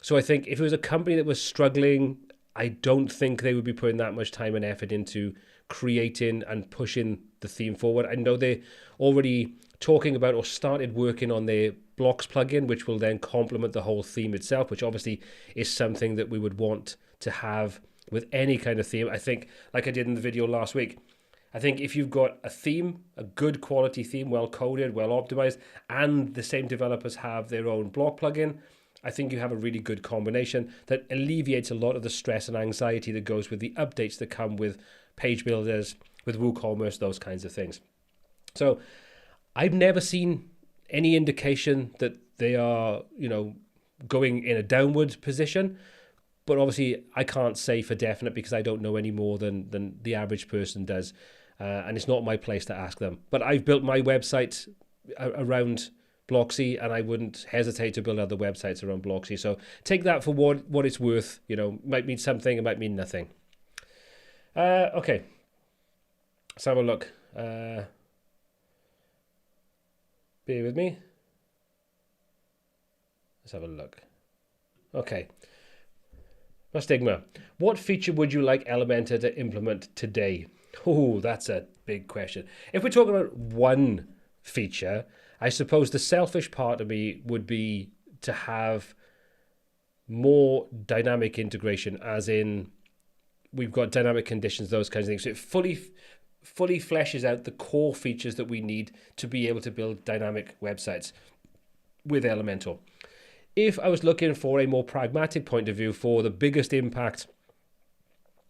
So I think if it was a company that was struggling, I don't think they would be putting that much time and effort into creating and pushing the theme forward. I know they're already talking about or started working on their blocks plugin, which will then complement the whole theme itself, which obviously is something that we would want to have with any kind of theme. I think, like I did in the video last week, I think if you've got a theme, a good quality theme, well coded, well optimized, and the same developers have their own block plugin, I think you have a really good combination that alleviates a lot of the stress and anxiety that goes with the updates that come with page builders, with WooCommerce, those kinds of things. So I've never seen any indication that they are, you know, going in a downward position. But obviously I can't say for definite because I don't know any more than the average person does. And it's not my place to ask them. But I've built my website around Blocksy, and I wouldn't hesitate to build other websites around Blocksy. So take that for what it's worth. You know, might mean something, it might mean nothing. Okay, let's have a look. Bear with me. Let's have a look. Okay. Stigma. What feature would you like Elementor to implement today? Oh, that's a big question. If we're talking about one feature, I suppose the selfish part of me would be to have more dynamic integration, as in we've got dynamic conditions, those kinds of things. So it fully fleshes out the core features that we need to be able to build dynamic websites with Elementor. If I was looking for a more pragmatic point of view for the biggest impact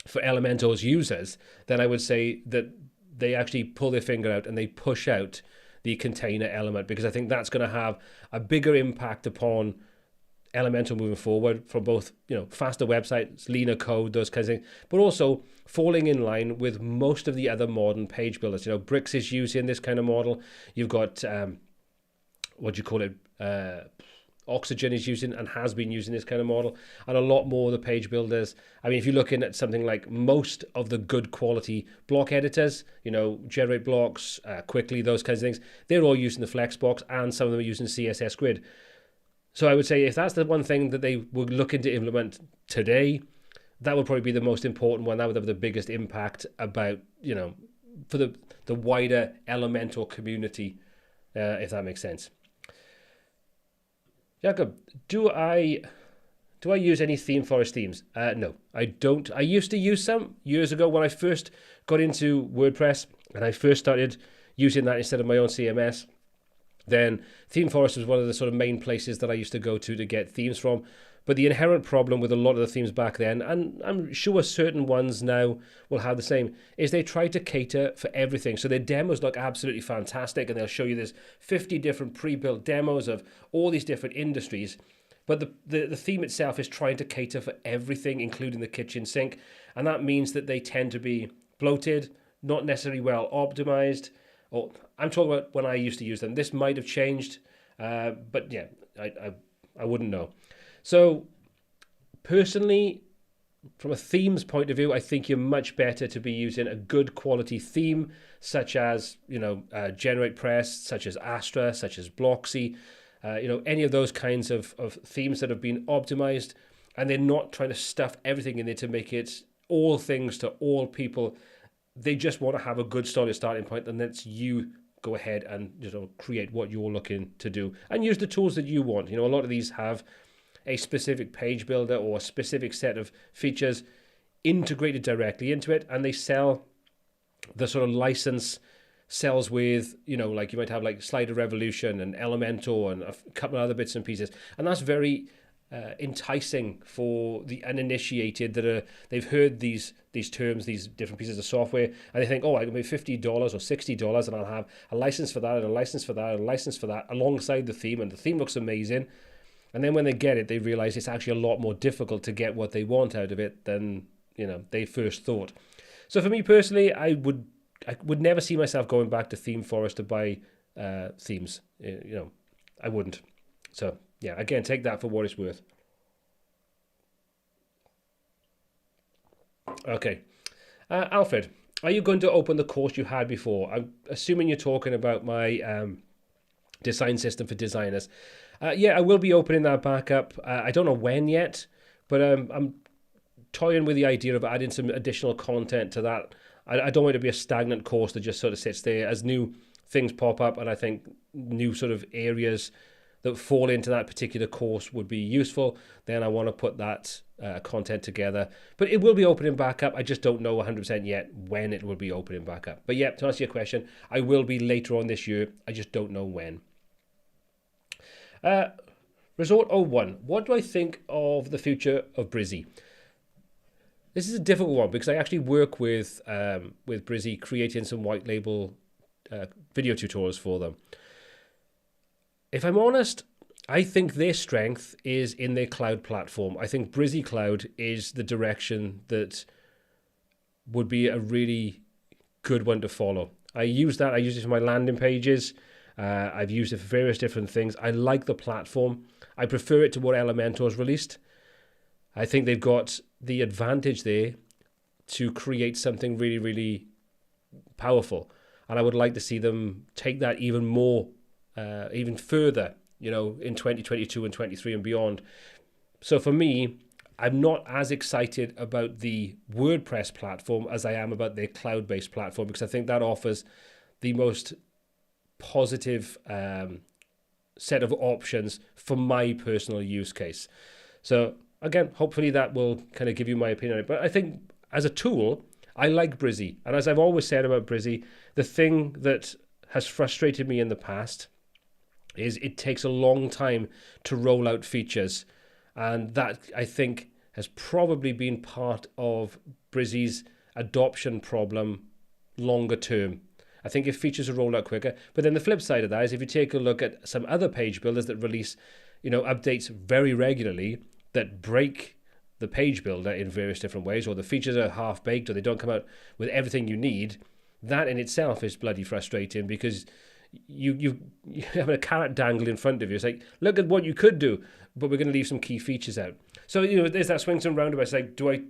for Elementor's users, then I would say that they actually pull their finger out and they push out the container element, because I think that's going to have a bigger impact upon Elementor moving forward, from both, you know, faster websites, leaner code, those kinds of things, but also falling in line with most of the other modern page builders. You know, Bricks is using this kind of model. You've got Oxygen is using and has been using this kind of model, and a lot more of the page builders. I mean, if you're looking at something like most of the good quality block editors, you know, Generate Blocks, Quickly, those kinds of things, they're all using the Flexbox, and some of them are using CSS Grid. So I would say if that's the one thing that they were looking to implement today, that would probably be the most important one. That would have the biggest impact about, you know, for the wider Elementor community, if that makes sense. Jacob, do I Do I use any theme forest themes? No, I don't. I used to use some years ago when I first got into WordPress and I first started using that instead of my own CMS. Then Theme Forest was one of the sort of main places that I used to go to get themes from. But the inherent problem with a lot of the themes back then, and I'm sure certain ones now will have the same, is they try to cater for everything. So their demos look absolutely fantastic, and they'll show you there's 50 different pre-built demos of all these different industries. But the theme itself is trying to cater for everything, including the kitchen sink. And that means that they tend to be bloated, not necessarily well optimized. Or I'm talking about when I used to use them. This might have changed, but yeah, I wouldn't know. So personally, from a themes point of view, I think you're much better to be using a good quality theme, such as GeneratePress, such as Astra, such as Blocksy, any of those kinds of themes that have been optimized, and they're not trying to stuff everything in there to make it all things to all people. They just want to have a good solid starting point, and that's you go ahead and create what you're looking to do and use the tools that you want. A lot of these have a specific page builder or a specific set of features integrated directly into it, and they sell the sort of license sells with, like you might have like Slider Revolution and Elementor and a couple of other bits and pieces, and that's very enticing for the uninitiated that they've heard these terms, these different pieces of software, and they think, oh, I can pay $50 or $60 and I'll have a license for that and a license for that and a license for that alongside the theme, and the theme looks amazing. And then when they get it, they realize it's actually a lot more difficult to get what they want out of it than they first thought. So for me personally, I would never see myself going back to Theme Forest to buy themes. I wouldn't. So yeah, again, take that for what it's worth. Okay, Alfred, are you going to open the course you had before? I'm assuming you're talking about my design system for designers. Yeah, I will be opening that back up. I don't know when yet, but I'm toying with the idea of adding some additional content to that. I don't want it to be a stagnant course that just sort of sits there as new things pop up, and I think new sort of areas that fall into that particular course would be useful. Then I want to put that content together. But it will be opening back up. I just don't know 100% yet when it will be opening back up. But yeah, to answer your question, I will be later on this year. I just don't know when. Resort 01. What do I think of the future of Brizzy? This is a difficult one because I actually work with Brizzy, creating some white label video tutorials for them. If I'm honest, I think their strength is in their cloud platform. I think Brizzy Cloud is the direction that would be a really good one to follow. I use that. I use it for my landing pages. I've used it for various different things. I like the platform. I prefer it to what Elementor's released. I think they've got the advantage there to create something really, really powerful. And I would like to see them take that even more, even further, in 2022 and 23 and beyond. So for me, I'm not as excited about the WordPress platform as I am about their cloud-based platform, because I think that offers the most positive set of options for my personal use case. So again, hopefully that will kind of give you my opinion on it. But I think as a tool, I like Brizzy. And as I've always said about Brizzy, the thing that has frustrated me in the past is it takes a long time to roll out features. And that, I think, has probably been part of Brizzy's adoption problem longer term. I think if features are rolled out quicker, but then the flip side of that is if you take a look at some other page builders that release, updates very regularly that break the page builder in various different ways, or the features are half baked, or they don't come out with everything you need, that in itself is bloody frustrating because you have a carrot dangled in front of you. It's like, look at what you could do, but we're going to leave some key features out. So, there's that swings and roundabouts. Like, do I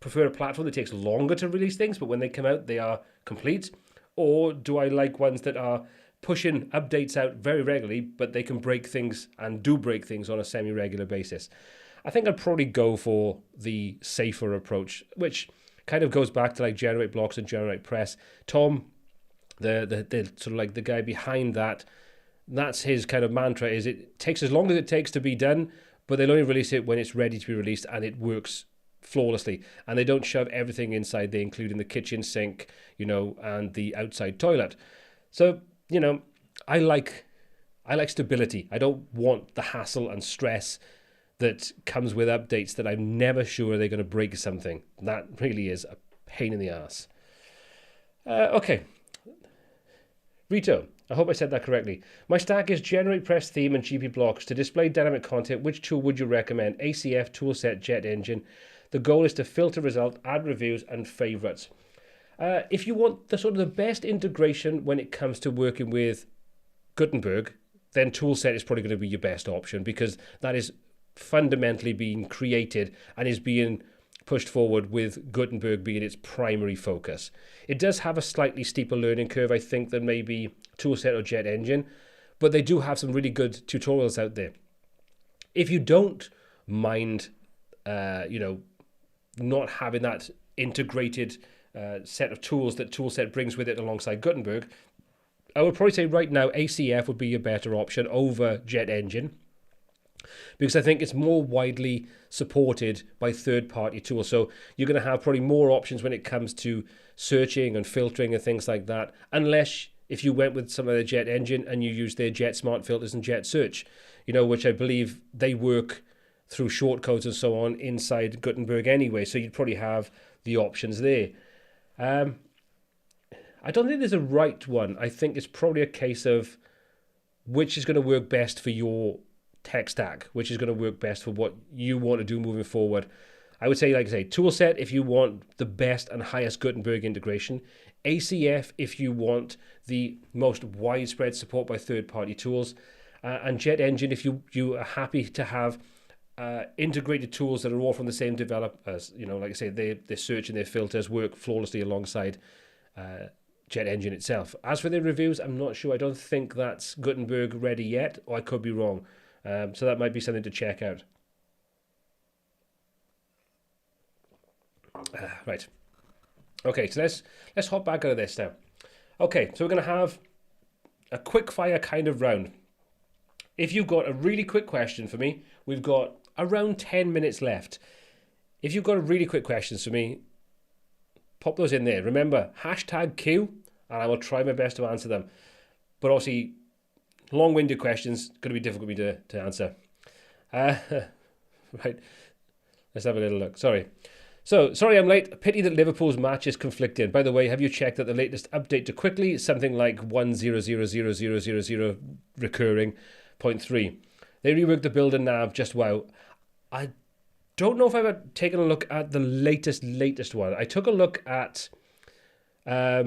prefer a platform that takes longer to release things, but when they come out, they are complete? Or do I like ones that are pushing updates out very regularly, but they can break things and do break things on a semi-regular basis? I think I'd probably go for the safer approach, which kind of goes back to like Generate Blocks and GeneratePress. Tom, the sort of like the guy behind that, that's his kind of mantra, is it takes as long as it takes to be done, but they'll only release it when it's ready to be released and it works flawlessly. And they don't shove everything inside there, including the kitchen sink, and the outside toilet. So, I like stability. I don't want the hassle and stress that comes with updates that I'm never sure they're going to break something. That really is a pain in the ass. Okay. Rito, I hope I said that correctly. My stack is Generate Press Theme and GP Blocks. To display dynamic content, which tool would you recommend? ACF, Toolset, Jet Engine. The goal is to filter results, add reviews, and favorites. If you want the best integration when it comes to working with Gutenberg, then Toolset is probably going to be your best option, because that is fundamentally being created and is being pushed forward with Gutenberg being its primary focus. It does have a slightly steeper learning curve, I think, than maybe Toolset or Jet Engine, but they do have some really good tutorials out there. If you don't mind, not having that integrated set of tools that Toolset brings with it alongside Gutenberg, I would probably say right now ACF would be a better option over Jet Engine, because I think it's more widely supported by third-party tools. So you're going to have probably more options when it comes to searching and filtering and things like that, unless if you went with some of the Jet Engine and you use their Jet Smart Filters and Jet Search, which I believe they work through shortcodes and so on inside Gutenberg anyway. So you'd probably have the options there. I don't think there's a right one. I think it's probably a case of which is going to work best for your tech stack, which is going to work best for what you want to do moving forward. I would say, like I say, Toolset if you want the best and highest Gutenberg integration. ACF if you want the most widespread support by third-party tools. And Jet Engine if you are happy to have integrated tools that are all from the same developers. Like I say, their search and their filters work flawlessly alongside Jet Engine itself. As for the reviews, I'm not sure. I don't think that's Gutenberg ready yet, or I could be wrong. So that might be something to check out. Right. Okay, so let's hop back out of this now. Okay, so we're going to have a quick fire kind of round. If you've got a really quick question for me, we've got around 10 minutes left. If you've got a really quick questions for me, pop those in there. Remember, #Q, and I will try my best to answer them. But obviously, long-winded questions, going to be difficult for me to answer. Right, let's have a little look. Sorry I'm late. Pity that Liverpool's match is conflicting. By the way, have you checked that the latest update to Quickly is something like 1000000 recurring 0.3? They reworked the builder nav, just wow. I don't know if I've ever taken a look at the latest one. I took a look at a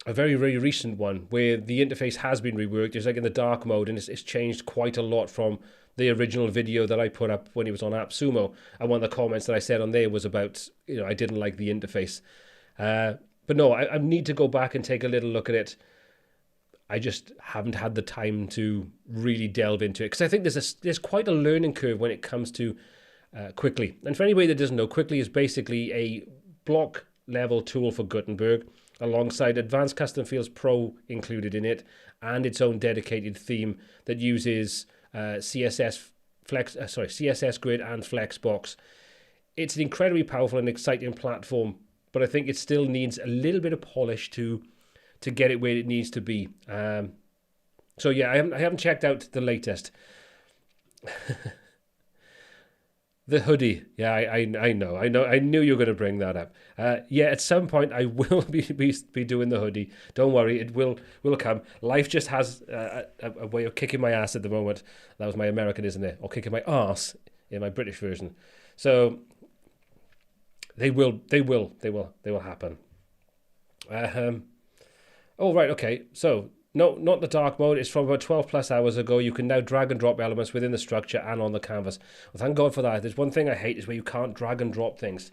very, very recent one where the interface has been reworked. It's like in the dark mode, and it's changed quite a lot from the original video that I put up when it was on AppSumo. And one of the comments that I said on there was about, I didn't like the interface. But no, I need to go back and take a little look at it. I just haven't had the time to really delve into it, because I think there's quite a learning curve when it comes to Quickly. And for anybody that doesn't know, Quickly is basically a block level tool for Gutenberg, alongside Advanced Custom Fields Pro included in it, and its own dedicated theme that uses CSS Grid and Flexbox. It's an incredibly powerful and exciting platform, but I think it still needs a little bit of polish to get it where it needs to be. So yeah, I haven't checked out the latest. The hoodie. Yeah, I know. I knew you were going to bring that up. Yeah, at some point I will be doing the hoodie. Don't worry, it will come. Life just has a way of kicking my ass at the moment. That was my American, isn't it? Or kicking my arse in my British version. So they will happen. Oh right, okay. So no, not the dark mode. It's from about 12 plus hours ago. You can now drag and drop elements within the structure and on the canvas. Well, thank God for that. There's one thing I hate is where you can't drag and drop things.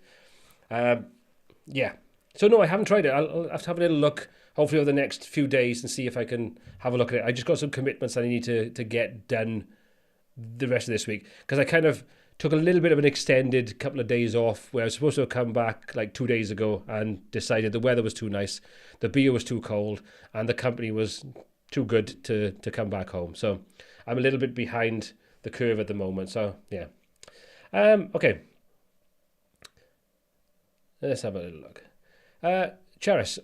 Yeah. So no, I haven't tried it. I'll have to have a little look, hopefully over the next few days, and see if I can have a look at it. I just got some commitments that I need to get done the rest of this week, because I kind of took a little bit of an extended couple of days off, where I was supposed to have come back like 2 days ago and decided the weather was too nice, the beer was too cold, and the company was too good to come back home. So I'm a little bit behind the curve at the moment. So yeah. Okay. Let's have a little look. Charis,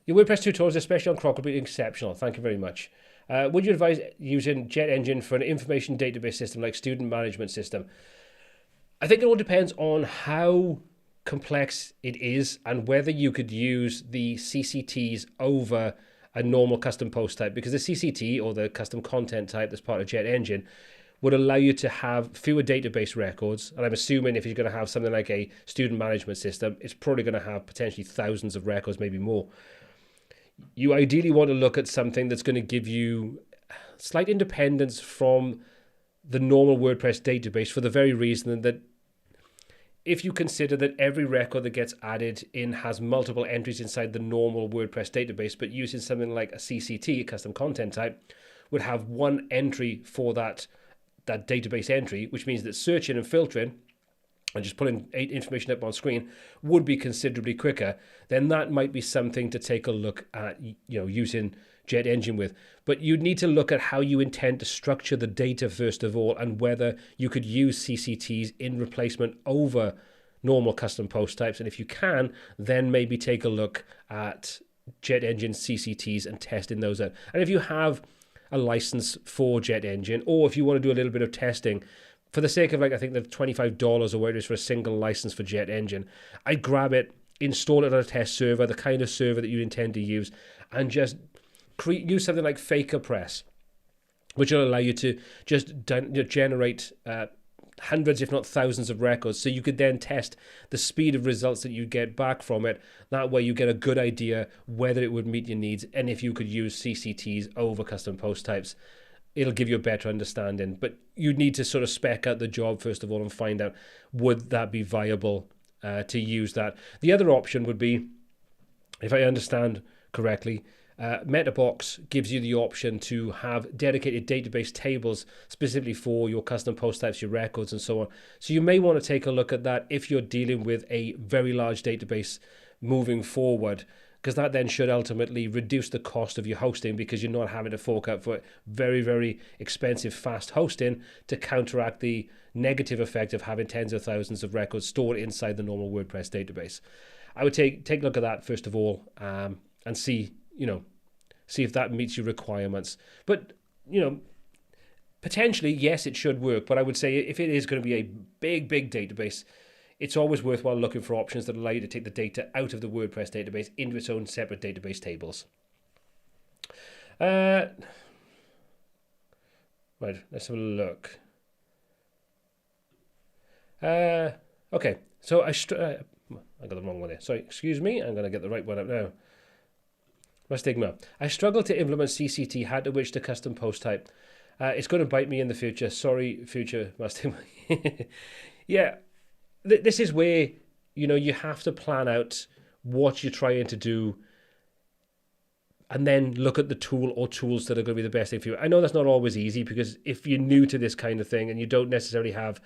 your WordPress tutorials, especially on Croc, will be exceptional. Thank you very much. Would you advise using Jet Engine for an information database system like student management system? I think it all depends on how complex it is and whether you could use the CCTs over a normal custom post type, because the CCT, or the custom content type that's part of Jet Engine, would allow you to have fewer database records. And I'm assuming if you're going to have something like a student management system, it's probably going to have potentially thousands of records, maybe more. You ideally want to look at something that's going to give you slight independence from the normal WordPress database, for the very reason that if you consider that every record that gets added in has multiple entries inside the normal WordPress database, but using something like a CCT, a custom content type, would have one entry for that database entry, which means that searching and filtering and just pulling information up on screen would be considerably quicker. Then that might be something to take a look at, using Jet Engine with. But you'd need to look at how you intend to structure the data first of all, and whether you could use CCTs in replacement over normal custom post types. And if you can, then maybe take a look at Jet Engine CCTs and testing those out. And if you have a license for Jet Engine, or if you want to do a little bit of testing, for the sake of I think the $25 or whatever it is for a single license for Jet Engine, I'd grab it, install it on a test server, the kind of server that you intend to use, and just use something like FakerPress, which will allow you to just generate hundreds, if not thousands, of records. So you could then test the speed of results that you get back from it. That way you get a good idea whether it would meet your needs, and if you could use CCTs over custom post types, it'll give you a better understanding. But you need to sort of spec out the job first of all and find out, would that be viable to use that. The other option would be, if I understand correctly, Metabox gives you the option to have dedicated database tables specifically for your custom post types, your records, and so on. So you may want to take a look at that if you're dealing with a very large database moving forward, because that then should ultimately reduce the cost of your hosting, because you're not having to fork out for very, very expensive fast hosting to counteract the negative effect of having tens of thousands of records stored inside the normal WordPress database. I would take a look at that first of all, and see if that meets your requirements. But, potentially, yes, it should work. But I would say if it is going to be a big, big database, it's always worthwhile looking for options that allow you to take the data out of the WordPress database into its own separate database tables. Right, let's have a look. Okay, so I got the wrong one there. Sorry, excuse me. I'm going to get the right one up now. Stigma. I struggle to implement CCT, had to which the custom post type. It's going to bite me in the future. Sorry, future Stigma. Yeah, this is where you have to plan out what you're trying to do, and then look at the tool or tools that are going to be the best thing for you. I know that's not always easy, because if you're new to this kind of thing and you don't necessarily have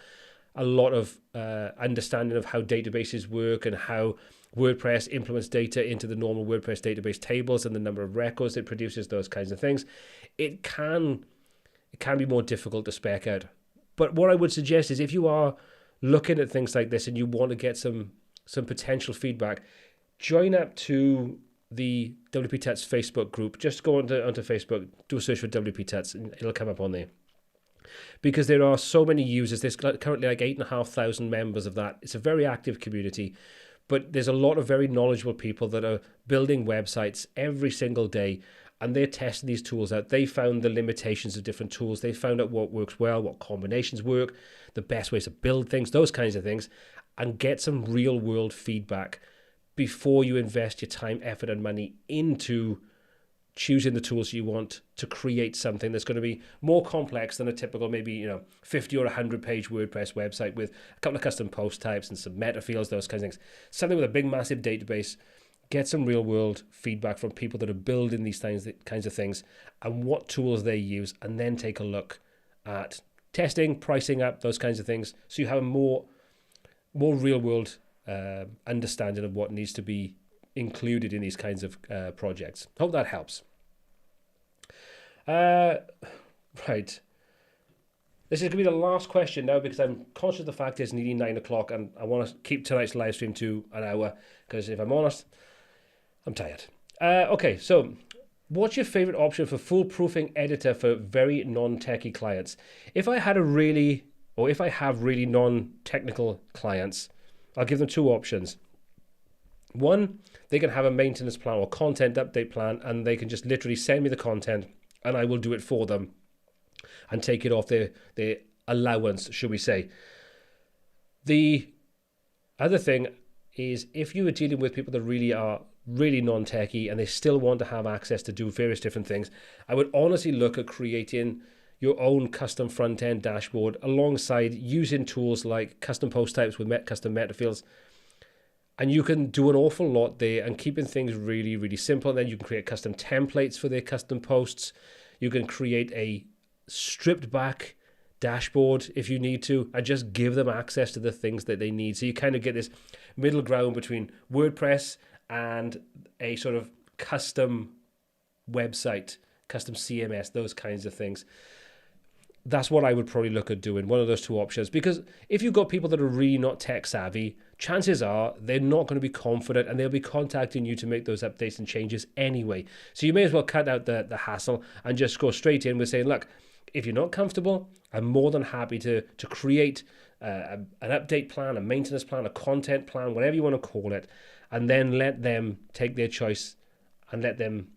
a lot of understanding of how databases work and how WordPress implements data into the normal WordPress database tables and the number of records it produces, those kinds of things, it can be more difficult to spec out. But what I would suggest is, if you are looking at things like this and you want to get some potential feedback, join up to the WPTuts Facebook group. Just go onto Facebook, do a search for WPTuts, and it'll come up on there. Because there are so many users. There's currently like 8,500 members of that. It's a very active community, but there's a lot of very knowledgeable people that are building websites every single day, and they're testing these tools out. They found the limitations of different tools. They found out what works well, what combinations work, the best ways to build things, those kinds of things, and get some real world feedback before you invest your time, effort, and money into choosing the tools you want to create something that's going to be more complex than a typical maybe 50 or 100 page WordPress website with a couple of custom post types and some meta fields, those kinds of things. Something with a big massive database. Get some real world feedback from people that are building these kinds of things and what tools they use, and then take a look at testing, pricing up, those kinds of things, so you have a more real world understanding of what needs to be included in these kinds of projects. Hope that helps. Right. This is going to be the last question now because I'm conscious of the fact it's nearly 9 o'clock and I want to keep tonight's live stream to an hour because if I'm honest, I'm tired. Okay, so what's your favorite option for foolproofing editor for very non-techie clients? If I have really non-technical clients, I'll give them two options. One, they can have a maintenance plan or content update plan and they can just literally send me the content and I will do it for them and take it off their allowance, should we say. The other thing is if you are dealing with people that really are really non-techie and they still want to have access to do various different things, I would honestly look at creating your own custom front-end dashboard alongside using tools like custom post types with custom meta fields. And you can do an awful lot there and keeping things really, really simple. And then you can create custom templates for their custom posts. You can create a stripped back dashboard if you need to and just give them access to the things that they need. So you kind of get this middle ground between WordPress and a sort of custom website, custom CMS, those kinds of things. That's what I would probably look at doing, one of those two options. Because if you've got people that are really not tech savvy, chances are they're not going to be confident and they'll be contacting you to make those updates and changes anyway. So you may as well cut out the hassle and just go straight in with saying, look, if you're not comfortable, I'm more than happy to create an update plan, a maintenance plan, a content plan, whatever you want to call it, and then let them take their choice and let them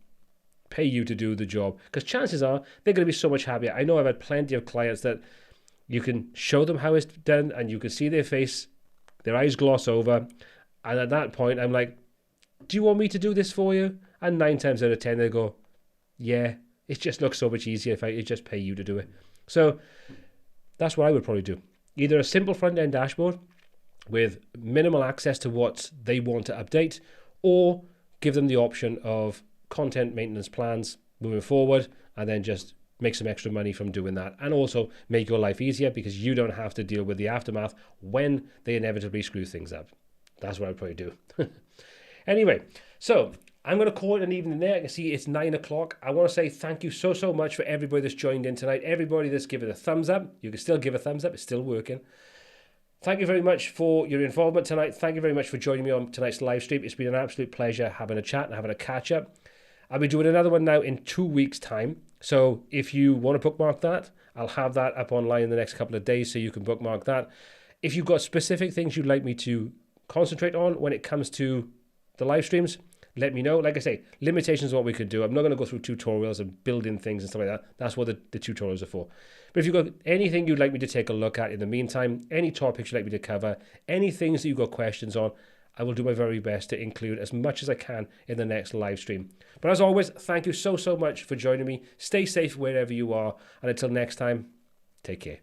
pay you to do the job, because chances are they're going to be so much happier. I know I've had plenty of clients that you can show them how it's done and you can see their face, their eyes gloss over, and at that point I'm like, do you want me to do this for you? And 9 times out of 10 they go, yeah, it just looks so much easier if I just pay you to do it. So that's what I would probably do. Either a simple front-end dashboard with minimal access to what they want to update, or give them the option of content maintenance plans moving forward and then just make some extra money from doing that, and also make your life easier because you don't have to deal with the aftermath when they inevitably screw things up. That's what I'd probably do. Anyway, so I'm going to call it an evening there. I can see it's 9 o'clock. I want to say thank you so much for everybody that's joined in tonight. Everybody that's given a thumbs up. You can still give a thumbs up. It's still working. Thank you very much for your involvement tonight. Thank you very much for joining me on tonight's live stream. It's been an absolute pleasure having a chat and having a catch up. I'll be doing another one now in 2 weeks' time. So if you want to bookmark that, I'll have that up online in the next couple of days so you can bookmark that. If you've got specific things you'd like me to concentrate on when it comes to the live streams, let me know. Like I say, limitations are what we could do. I'm not going to go through tutorials and building things and stuff like that. That's what the tutorials are for. But if you've got anything you'd like me to take a look at in the meantime, any topics you'd like me to cover, any things that you've got questions on, I will do my very best to include as much as I can in the next live stream. But as always, thank you so much for joining me. Stay safe wherever you are. And until next time, take care.